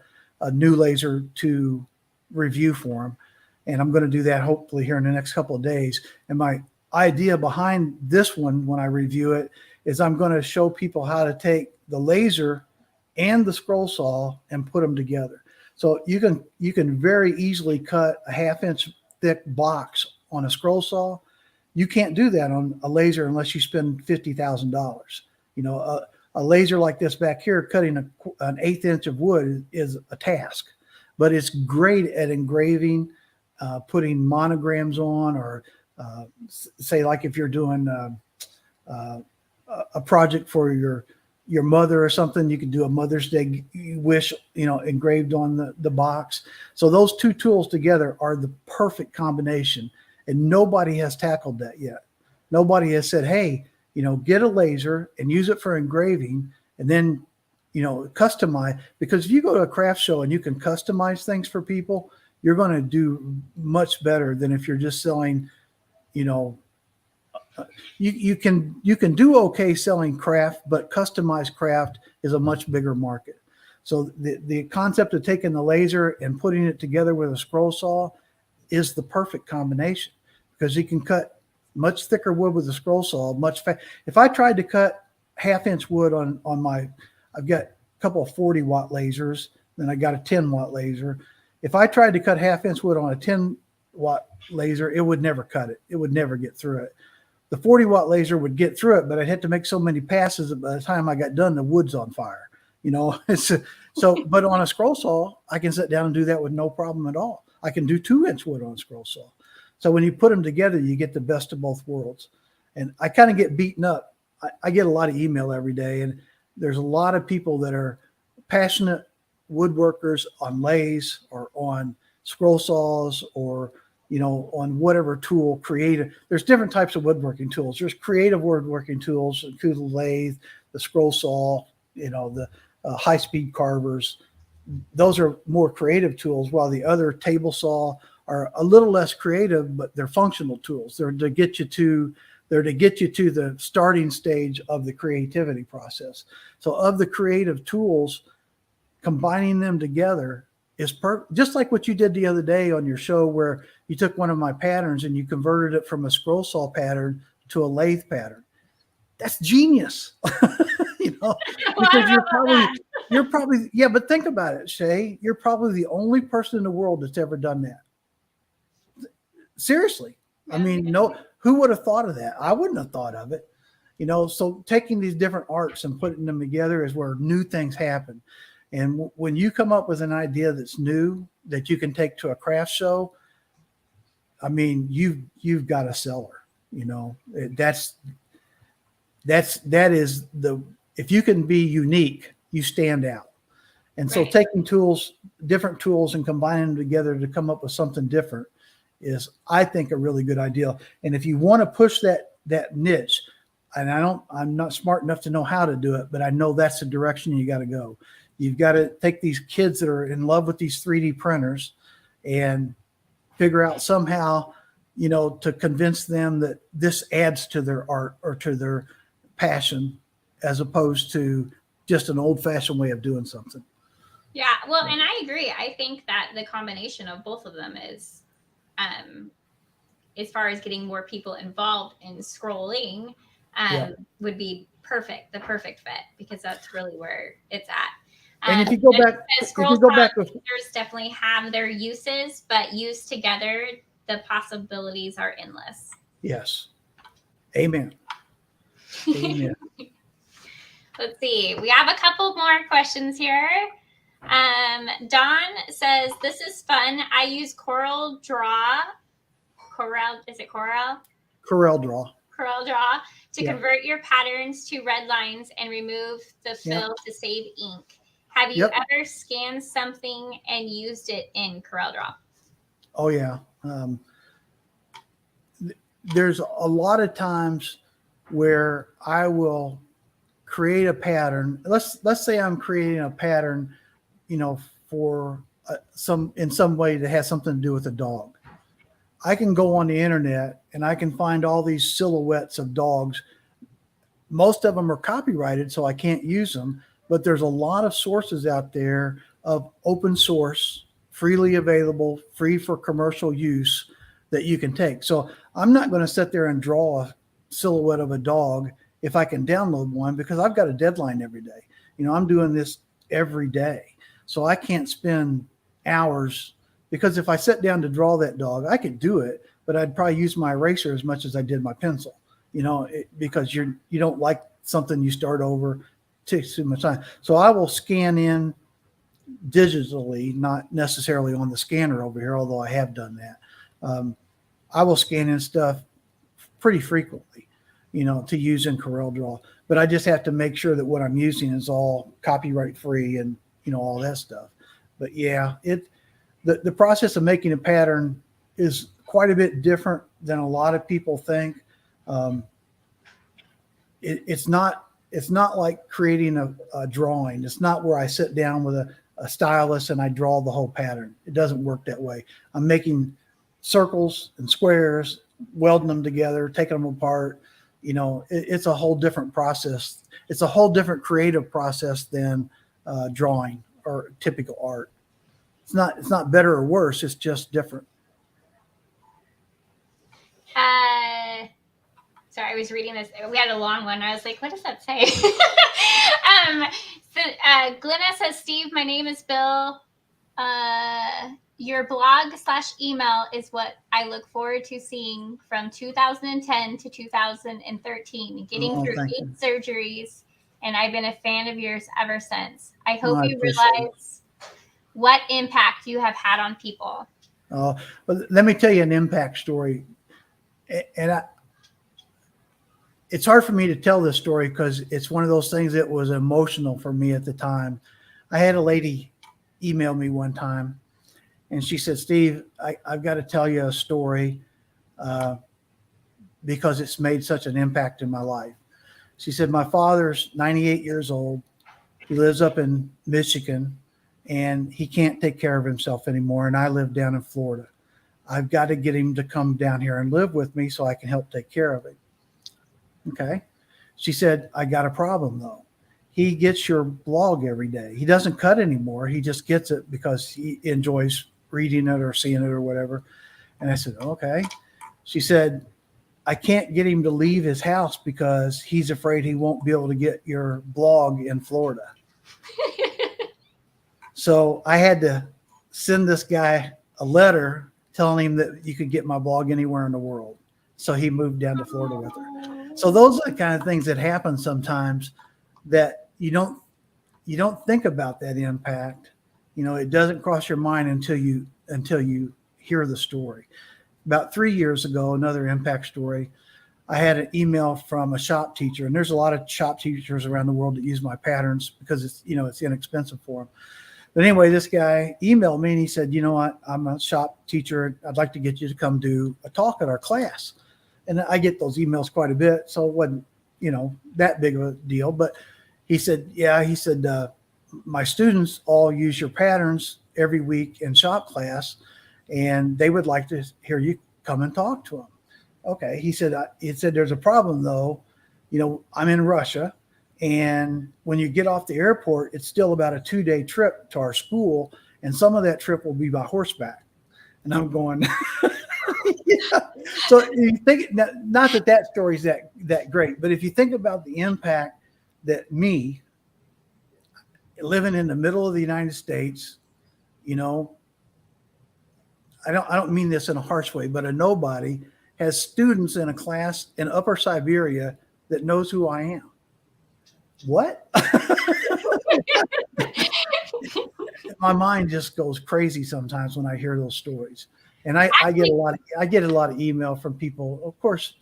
[SPEAKER 2] new laser to review for them. And I'm going to do that hopefully here in the next couple of days. And my idea behind this one, when I review it, is I'm going to show people how to take the laser and the scroll saw and put them together. So you can very easily cut a 1/2 inch thick box on a scroll saw. You can't do that on a laser unless you spend $50,000. A laser like this back here, cutting an 1/8 inch of wood is a task, but it's great at engraving, putting monograms on, or say like if you're doing a project for your mother or something, you can do a Mother's Day wish, engraved on the box. So those 2 tools together are the perfect combination. And nobody has tackled that yet. Nobody has said, hey, get a laser and use it for engraving, and then, customize. Because if you go to a craft show and you can customize things for people, you're going to do much better than if you're just selling, you can do okay selling craft, but customized craft is a much bigger market. So the concept of taking the laser and putting it together with a scroll saw is the perfect combination, because you can cut much thicker wood with a scroll saw much faster. If I tried to cut 1/2 inch wood on I've got a couple of 40 watt lasers, then I got a 10 watt laser. If I tried to cut 1/2 inch wood on a 10 watt laser, it would never cut it. It would never get through it. The 40 watt laser would get through it, but I'd have to make so many passes that by the time I got done, the wood's on fire. But on a scroll saw, I can sit down and do that with no problem at all. I can do 2 inch wood on a scroll saw. So when you put them together, you get the best of both worlds. And I kind of get beaten up. I get a lot of email every day, and there's a lot of people that are passionate woodworkers on lathes or on scroll saws, or on whatever tool, creative. There's different types of woodworking tools. There's creative woodworking tools, including the lathe, the scroll saw, the high-speed carvers. Those are more creative tools, while the other table saw are a little less creative, but they're functional tools. They're to get you to the starting stage of the creativity process. So of the creative tools, combining them together is just like what you did the other day on your show, where you took one of my patterns and you converted it from a scroll saw pattern to a lathe pattern. That's genius. Because you're probably, yeah, but think about it, Shay, you're probably the only person in the world that's ever done that. Seriously. I mean, no, who would have thought of that? I wouldn't have thought of it. So taking these different arts and putting them together is where new things happen. And when you come up with an idea that's new that you can take to a craft show, I mean, you've got a seller. That is if you can be unique, you stand out. And so taking different tools and combining them together to come up with something different is, I think, a really good idea. And if you want to push that niche, and I'm not smart enough to know how to do it, but I know that's the direction you got to go. You've got to take these kids that are in love with these 3D printers and figure out somehow, to convince them that this adds to their art or to their passion, as opposed to just an old-fashioned way of doing something.
[SPEAKER 1] Yeah, well, and I agree. I think that the combination of both of them is, as far as getting more people involved in scrolling, would be the perfect fit, because that's really where it's at.
[SPEAKER 2] And if you go back,
[SPEAKER 1] there's definitely have their uses, but used together, the possibilities are endless.
[SPEAKER 2] Yes. Amen. Amen.
[SPEAKER 1] Let's see. We have a couple more questions here. Dawn says, "This is fun. I use Corel Draw. Is it Corel?
[SPEAKER 2] Corel Draw.
[SPEAKER 1] Corel Draw to convert your patterns to red lines and remove the fill to save ink. Have you ever scanned something and used it in Corel Draw?"
[SPEAKER 2] Oh yeah. There's a lot of times where I will create a pattern. Let's say I'm creating a pattern, for in some way that has something to do with a dog. I can go on the internet and I can find all these silhouettes of dogs. Most of them are copyrighted, so I can't use them, but there's a lot of sources out there of open source, freely available, free for commercial use that you can take. So I'm not going to sit there and draw a silhouette of a dog if I can download one, because I've got a deadline every day. I'm doing this every day. So I can't spend hours, because if I sat down to draw that dog, I could do it, but I'd probably use my eraser as much as I did my pencil, because you don't like something you start over, takes too much time. So I will scan in digitally, not necessarily on the scanner over here, although I have done that. I will scan in stuff pretty frequently, to use in Corel Draw, but I just have to make sure that what I'm using is all copyright free and, all that stuff. But yeah, the process of making a pattern is quite a bit different than a lot of people think. It's not like creating a drawing. It's not where I sit down with a stylus and I draw the whole pattern. It doesn't work that way. I'm making circles and squares, welding them together, taking them apart. It's a whole different process. It's a whole different creative process than drawing or typical art. It's not better or worse. It's just different.
[SPEAKER 1] Sorry, I was reading this. We had a long one. I was like, what does that say? Glenna says, "Steve, my name is Bill. Your blog/email is what I look forward to seeing from 2010 to 2013, getting through 8 surgeries, and I've been a fan of yours ever since. I hope you realize what impact you have had on people."
[SPEAKER 2] But let me tell you an impact story. And it's hard for me to tell this story because it's one of those things that was emotional for me at the time. I had a lady email me one time, and she said, "Steve, I've got to tell you a story because it's made such an impact in my life." She said, "My father's 98 years old. He lives up in Michigan, and he can't take care of himself anymore, and I live down in Florida. I've got to get him to come down here and live with me so I can help take care of him. Okay. She said, I got a problem though. He gets your blog every day. He doesn't cut anymore. He just gets it because he enjoys reading it or seeing it or whatever. And I said, okay. She said, I can't get him to leave his house because he's afraid he won't be able to get your blog in Florida. So I had to send this guy a letter telling him that you could get my blog anywhere in the world. So he moved down to Florida with her. So those are the kind of things that happen sometimes that you don't think about that impact. It doesn't cross your mind until you hear the story. About 3 years ago, another impact story, I had an email from a shop teacher, and there's a lot of shop teachers around the world that use my patterns because it's inexpensive for them. But anyway, this guy emailed me and he said, you know what, I'm a shop teacher. I'd like to get you to come do a talk at our class. And I get those emails quite a bit, so it wasn't, that big of a deal. But he said, my students all use your patterns every week in shop class, and they would like to hear you come and talk to them. Okay. He said, there's a problem though. I'm in Russia, and when you get off the airport, it's still about a 2-day trip to our school. And some of that trip will be by horseback. And I'm going, yeah. So you think, not that story's that great, but if you think about the impact that me living in the middle of the United States, I don't mean this in a harsh way, but a nobody has students in a class in Upper Siberia that knows who I am. What? My mind just goes crazy sometimes when I hear those stories. And I get a lot of email from people. Of course,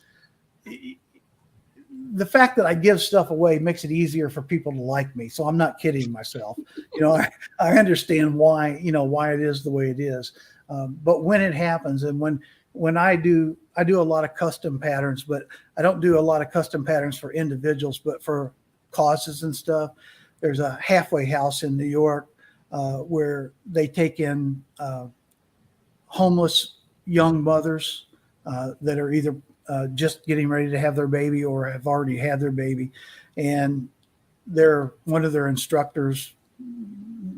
[SPEAKER 2] the fact that I give stuff away makes it easier for people to like me. So I'm not kidding myself. I understand why it is the way it is. But when it happens, and when I do a lot of custom patterns, but I don't do a lot of custom patterns for individuals, but for causes and stuff. There's a halfway house in New York where they take in homeless young mothers that are either just getting ready to have their baby or have already had their baby. And one of their instructors,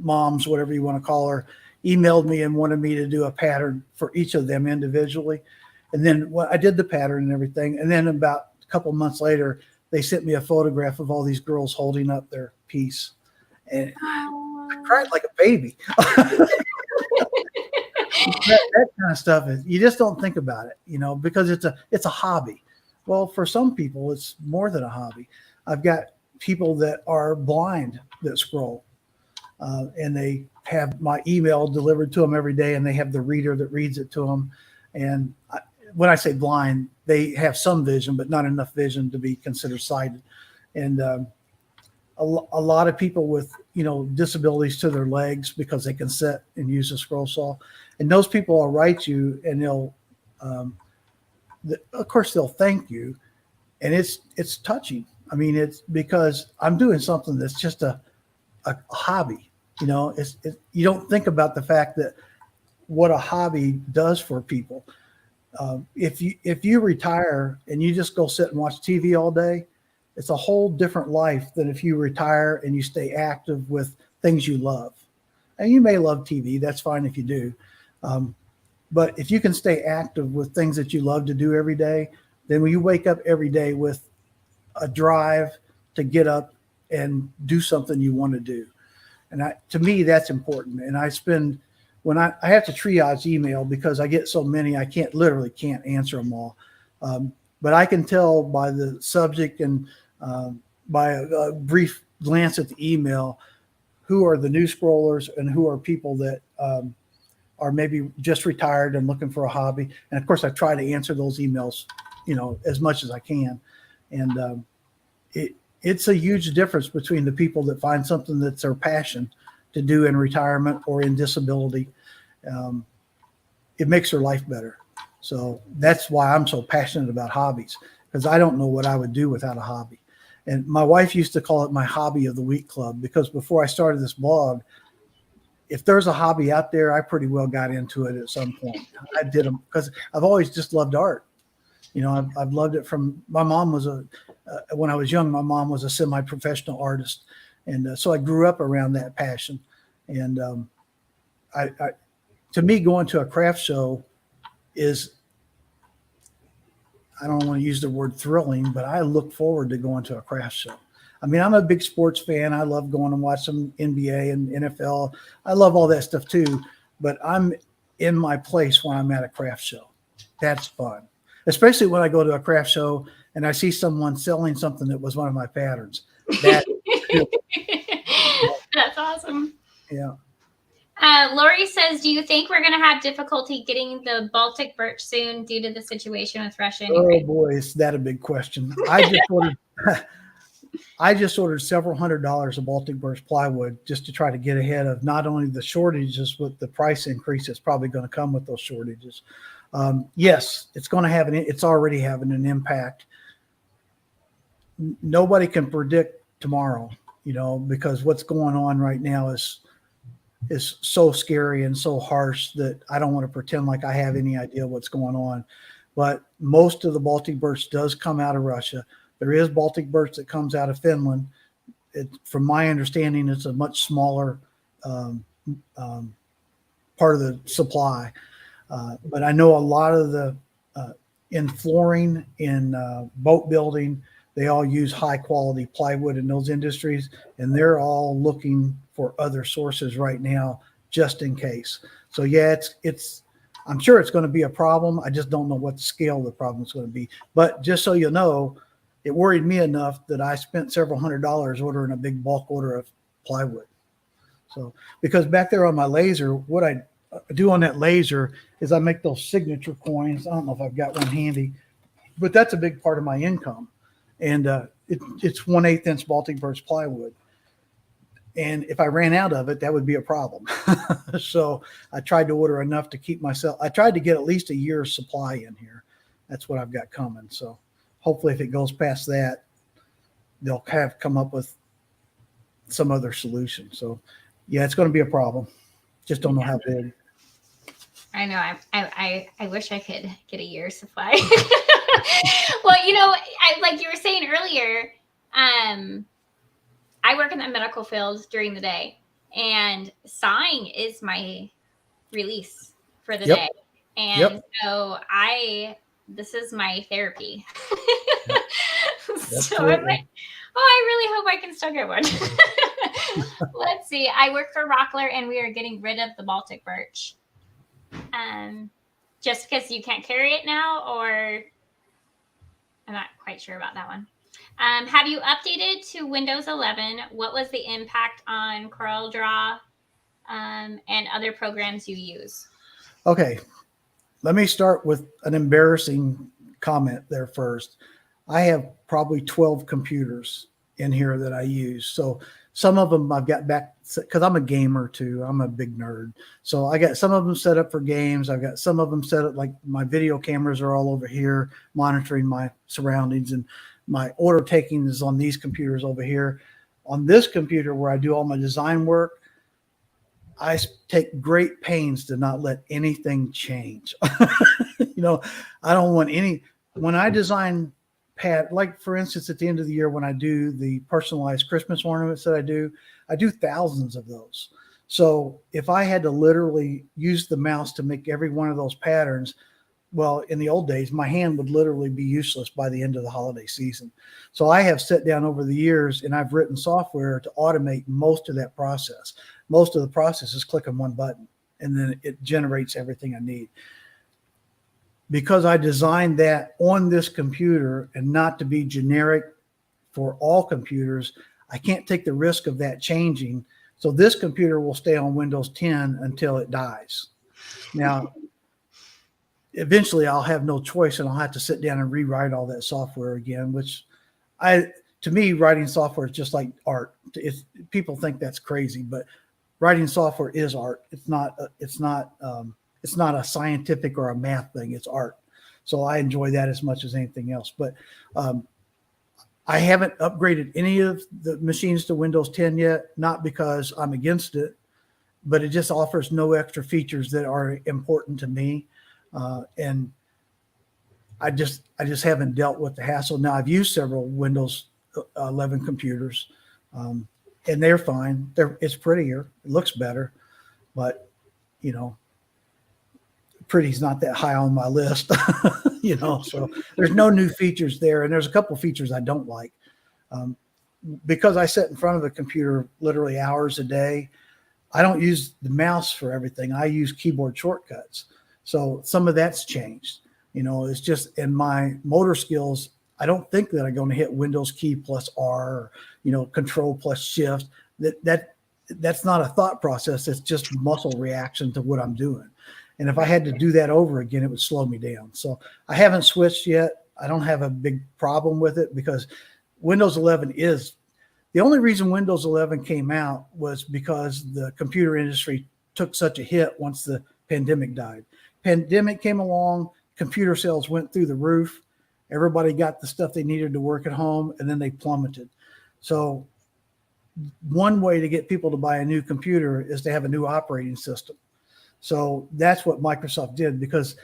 [SPEAKER 2] moms, whatever you want to call her, emailed me and wanted me to do a pattern for each of them individually. And then I did the pattern and everything. And then about a couple months later, they sent me a photograph of all these girls holding up their piece. And I cried like a baby. that kind of stuff you just don't think about it, because it's a hobby. Well, for some people, it's more than a hobby. I've got people that are blind that scroll, and they have my email delivered to them every day, and they have the reader that reads it to them. And when I say blind, they have some vision, but not enough vision to be considered sighted. And a lot of people with disabilities to their legs because they can sit and use a scroll saw, and those people will write you, and they'll of course they'll thank you, and it's touching. I mean, it's because I'm doing something that's just a hobby. You don't think about the fact that what a hobby does for people. If you retire and you just go sit and watch TV all day, it's a whole different life than if you retire and you stay active with things you love. And you may love TV, that's fine if you do. But if you can stay active with things that you love to do every day, then when you wake up every day with a drive to get up and do something you want to do. And to me, that's important. And when I have to triage email because I get so many, I literally can't answer them all. But I can tell by the subject and by a brief glance at the email who are the new scrollers and who are people that are maybe just retired and looking for a hobby. And of course, I try to answer those emails, as much as I can. And it's a huge difference between the people that find something that's their passion to do in retirement or in disability. It makes their life better. So that's why I'm so passionate about hobbies, because I don't know what I would do without a hobby. And my wife used to call it my hobby of the week club, because before I started this blog, if there's a hobby out there, I pretty well got into it at some point. I did them because I've always just loved art. You know, I've loved it from my mom was when I was young, my mom was a semi-professional artist. And so I grew up around that passion. And I, to me, going to a craft show is, I don't want to use the word thrilling, but I look forward to going to a craft show. I mean, I'm a big sports fan. I love going and watch some NBA and NFL. I love all that stuff too, but I'm in my place when I'm at a craft show. That's fun, especially when I go to a craft show and I see someone selling something that was one of my patterns. That's
[SPEAKER 1] awesome.
[SPEAKER 2] Yeah.
[SPEAKER 1] Lori says, do you think we're going to have difficulty getting the Baltic birch soon due to the situation with Russia and Ukraine?
[SPEAKER 2] Oh boy, is that a big question. I just ordered several $100s of Baltic birch plywood just to try to get ahead of not only the shortages, but the price increase that's probably going to come with those shortages. Yes, it's going to have it's already having an impact. Nobody can predict tomorrow, you know, because what's going on right now is so scary and so harsh that I don't want to pretend like I have any idea what's going on. But most of the Baltic birch does come out of Russia. There is Baltic birch that comes out of Finland. From my understanding, it's a much smaller part of the supply. But I know a lot of the in flooring, in boat building, they all use high quality plywood in those industries, and they're all looking for other sources right now, just in case. So yeah, I'm sure it's going to be a problem. I just don't know what the scale of the problem is going to be. But just so you know, it worried me enough that I spent several $100s ordering a big bulk order of plywood. So, because back there on my laser, what I do on that laser is I make those signature coins. I don't know if I've got one handy, but that's a big part of my income. And it's 1/8 inch Baltic birch plywood. And if I ran out of it, that would be a problem. So I tried to order enough to keep myself. I tried to get at least a year's supply in here. That's what I've got coming. So hopefully if it goes past that, they'll have come up with some other solution. So yeah, it's going to be a problem. Just don't know how big.
[SPEAKER 1] I know. I wish I could get a year's supply. Well, you know, like you were saying earlier, I work in the medical field during the day, and sawing is my release for the day. And so this is my therapy. So I'm like, I really hope I can still get one. Let's see. I work for Rockler, and we are getting rid of the Baltic birch. Just because you can't carry it now, or I'm not quite sure about that one. Have you updated to Windows 11? What was the impact on CorelDRAW and other programs you use?
[SPEAKER 2] Okay, let me start with an embarrassing comment there first. I have probably 12 computers in here that I use. So some of them I've got back because I'm a gamer too. I'm a big nerd. So I got some of them set up for games. I've got some of them set up, like my video cameras are all over here monitoring my surroundings, and my order taking is on these computers over here. On this computer where I do all my design work, I take great pains to not let anything change. You know, I don't want when I design like for instance, at the end of the year, when I do the personalized Christmas ornaments that I do thousands of those. So if I had to literally use the mouse to make every one of those patterns, well, in the old days, my hand would literally be useless by the end of the holiday season. So I have sat down over the years and I've written software to automate most of that process. Most of the process is clicking one button and then it generates everything I need. Because I designed that on this computer and not to be generic for all computers, I can't take the risk of that changing. So this computer will stay on Windows 10 until it dies. Now, eventually I'll have no choice and I'll have to sit down and rewrite all that software again, which to me, writing software is just like art. People think that's crazy, but writing software is art. It's not a scientific or a math thing. It's art. So I enjoy that as much as anything else. But I haven't upgraded any of the machines to Windows 10 yet, not because I'm against it. but it just offers no extra features that are important to me. And I just haven't dealt with the hassle. Now I've used several Windows 11 computers, and they're fine. It's prettier, it looks better, but you know, pretty's not that high on my list. You know, so there's no new features there, and there's a couple features I don't like. Because I sit in front of the computer literally hours a day, I don't use the mouse for everything. I use keyboard shortcuts. So some of that's changed. You know, it's just in my motor skills, I don't think that I'm going to hit Windows key plus R, or, you know, control plus shift. That's not a thought process. It's just muscle reaction to what I'm doing. And if I had to do that over again, it would slow me down. So I haven't switched yet. I don't have a big problem with it because Windows 11 is the only reason Windows 11 came out was because the computer industry took such a hit once the pandemic died. Pandemic came along, computer sales went through the roof. Everybody got the stuff they needed to work at home, and then they plummeted. So one way to get people to buy a new computer is to have a new operating system. So that's what Microsoft did, because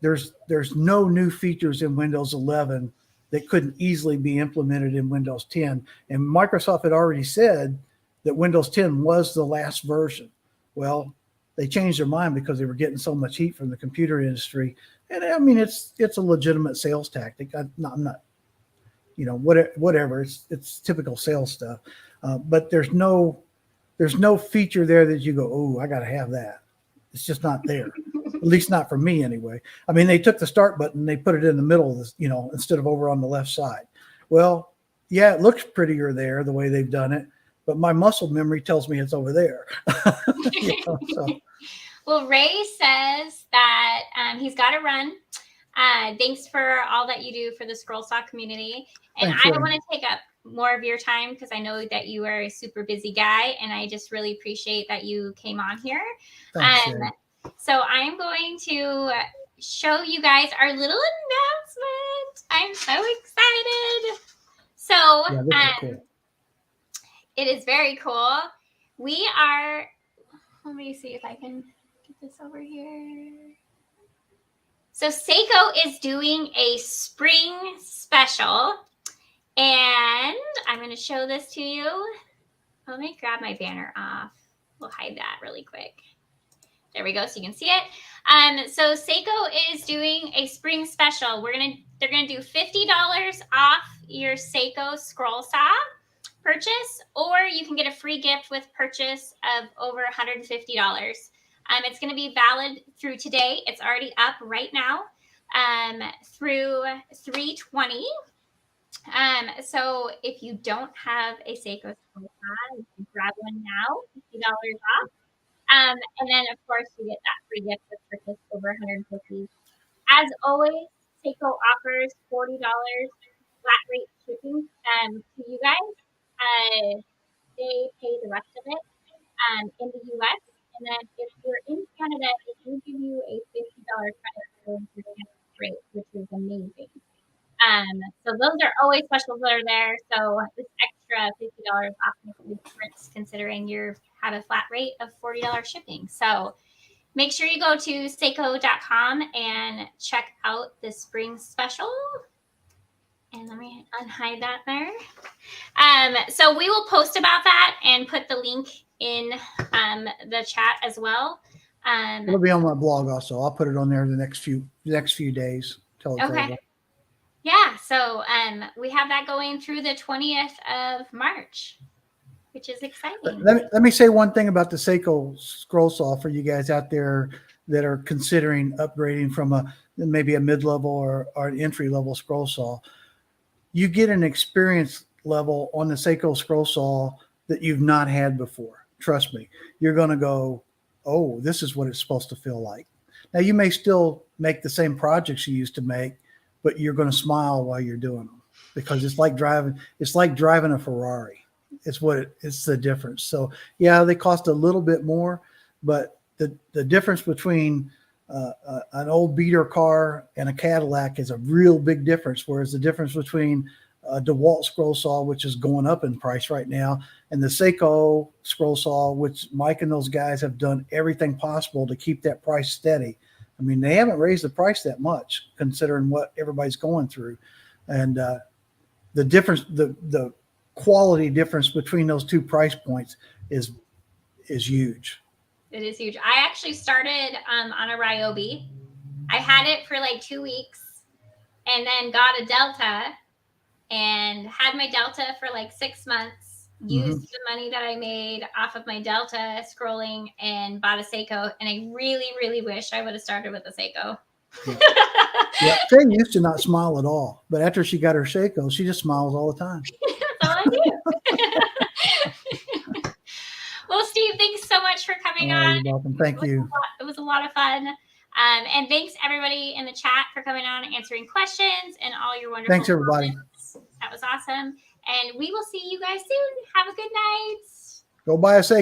[SPEAKER 2] there's no new features in Windows 11 that couldn't easily be implemented in Windows 10. And Microsoft had already said that Windows 10 was the last version. Well, they changed their mind because they were getting so much heat from the computer industry. And I mean, it's a legitimate sales tactic. I'm not, you know, whatever. It's typical sales stuff. But there's no feature there that you go, oh, I got to have that. It's just not there. At least not for me anyway. I mean, they took the start button, they put it in the middle of this, you know, instead of over on the left side. Well, yeah, it looks prettier there the way they've done it, but my muscle memory tells me it's over there. You know, so.
[SPEAKER 1] Well, Ray says that he's got to run. Thanks for all that you do for the Scroll Saw community. And
[SPEAKER 2] Thanks,
[SPEAKER 1] I don't want to take up more of your time because I know that you are a super busy guy, and I just really appreciate that you came on here.
[SPEAKER 2] Thanks,
[SPEAKER 1] so I'm going to show you guys our little announcement. I'm so excited. So
[SPEAKER 2] yeah, cool.
[SPEAKER 1] It is very cool. We are, let me see if I can get this over here. So Seiko is doing a spring special, and I'm going to show this to you. Let me grab my banner off. We'll hide that really quick. There we go, so you can see it. So Seiko is doing a spring special. They're gonna do $50 off your Seiko scroll saw purchase, or you can get a free gift with purchase of over $150. It's going to be valid through today. It's already up right now through 3/20. So if you don't have a Seiko scroll saw, you can grab one now, $50 off. And then, of course, you get that free gift with purchase over $150. As always, Seiko offers $40 flat rate shipping to you guys. They pay the rest of it in the U.S. And then if you're in Canada, they do give you a $50 credit for your Canada rate, which is amazing. So those are always specials that are there. So this extra $50 off makes a big difference considering you have a flat rate of $40 shipping. So make sure you go to Seiko.com and check out the spring special. And let me unhide that there. So we will post about that and put the link in the chat as well.
[SPEAKER 2] It'll be on my blog also. I'll put it on there the next few days till it's over.
[SPEAKER 1] Yeah, so we have that going through the 20th of March, which is exciting.
[SPEAKER 2] Let me say one thing about the Seiko scroll saw for you guys out there that are considering upgrading from maybe a mid-level or an entry-level scroll saw. You get an experience level on the Seiko scroll saw that you've not had before. Trust me, you're going to go, oh, this is what it's supposed to feel like. Now, you may still make the same projects you used to make, but you're going to smile while you're doing them because it's like driving a Ferrari. It's the difference. So yeah, they cost a little bit more, but the difference between an old beater car and a Cadillac is a real big difference. Whereas the difference between DeWalt scroll saw, which is going up in price right now, and the Seiko scroll saw, which Mike and those guys have done everything possible to keep that price steady. I mean, they haven't raised the price that much considering what everybody's going through. And the difference, the quality difference between those two price points is huge.
[SPEAKER 1] It is huge. I actually started on a Ryobi. I had it for like 2 weeks and then got a Delta and had my Delta for like 6 months, used the money that I made off of my Delta scrolling and bought a Seiko. And I really, really wish I would have started with a Seiko.
[SPEAKER 2] Yeah, Faye used to not smile at all, but after she got her Seiko, she just smiles all the time.
[SPEAKER 1] That's all I do. Well, Steve, thanks so much for coming on.
[SPEAKER 2] You're welcome. Thank you.
[SPEAKER 1] It was a lot of fun. And thanks everybody in the chat for coming on, answering questions, and all your wonderful
[SPEAKER 2] Thanks, everybody.
[SPEAKER 1] comments. That was awesome. And we will see you guys soon. Have a good night.
[SPEAKER 2] Go buy a Seiko.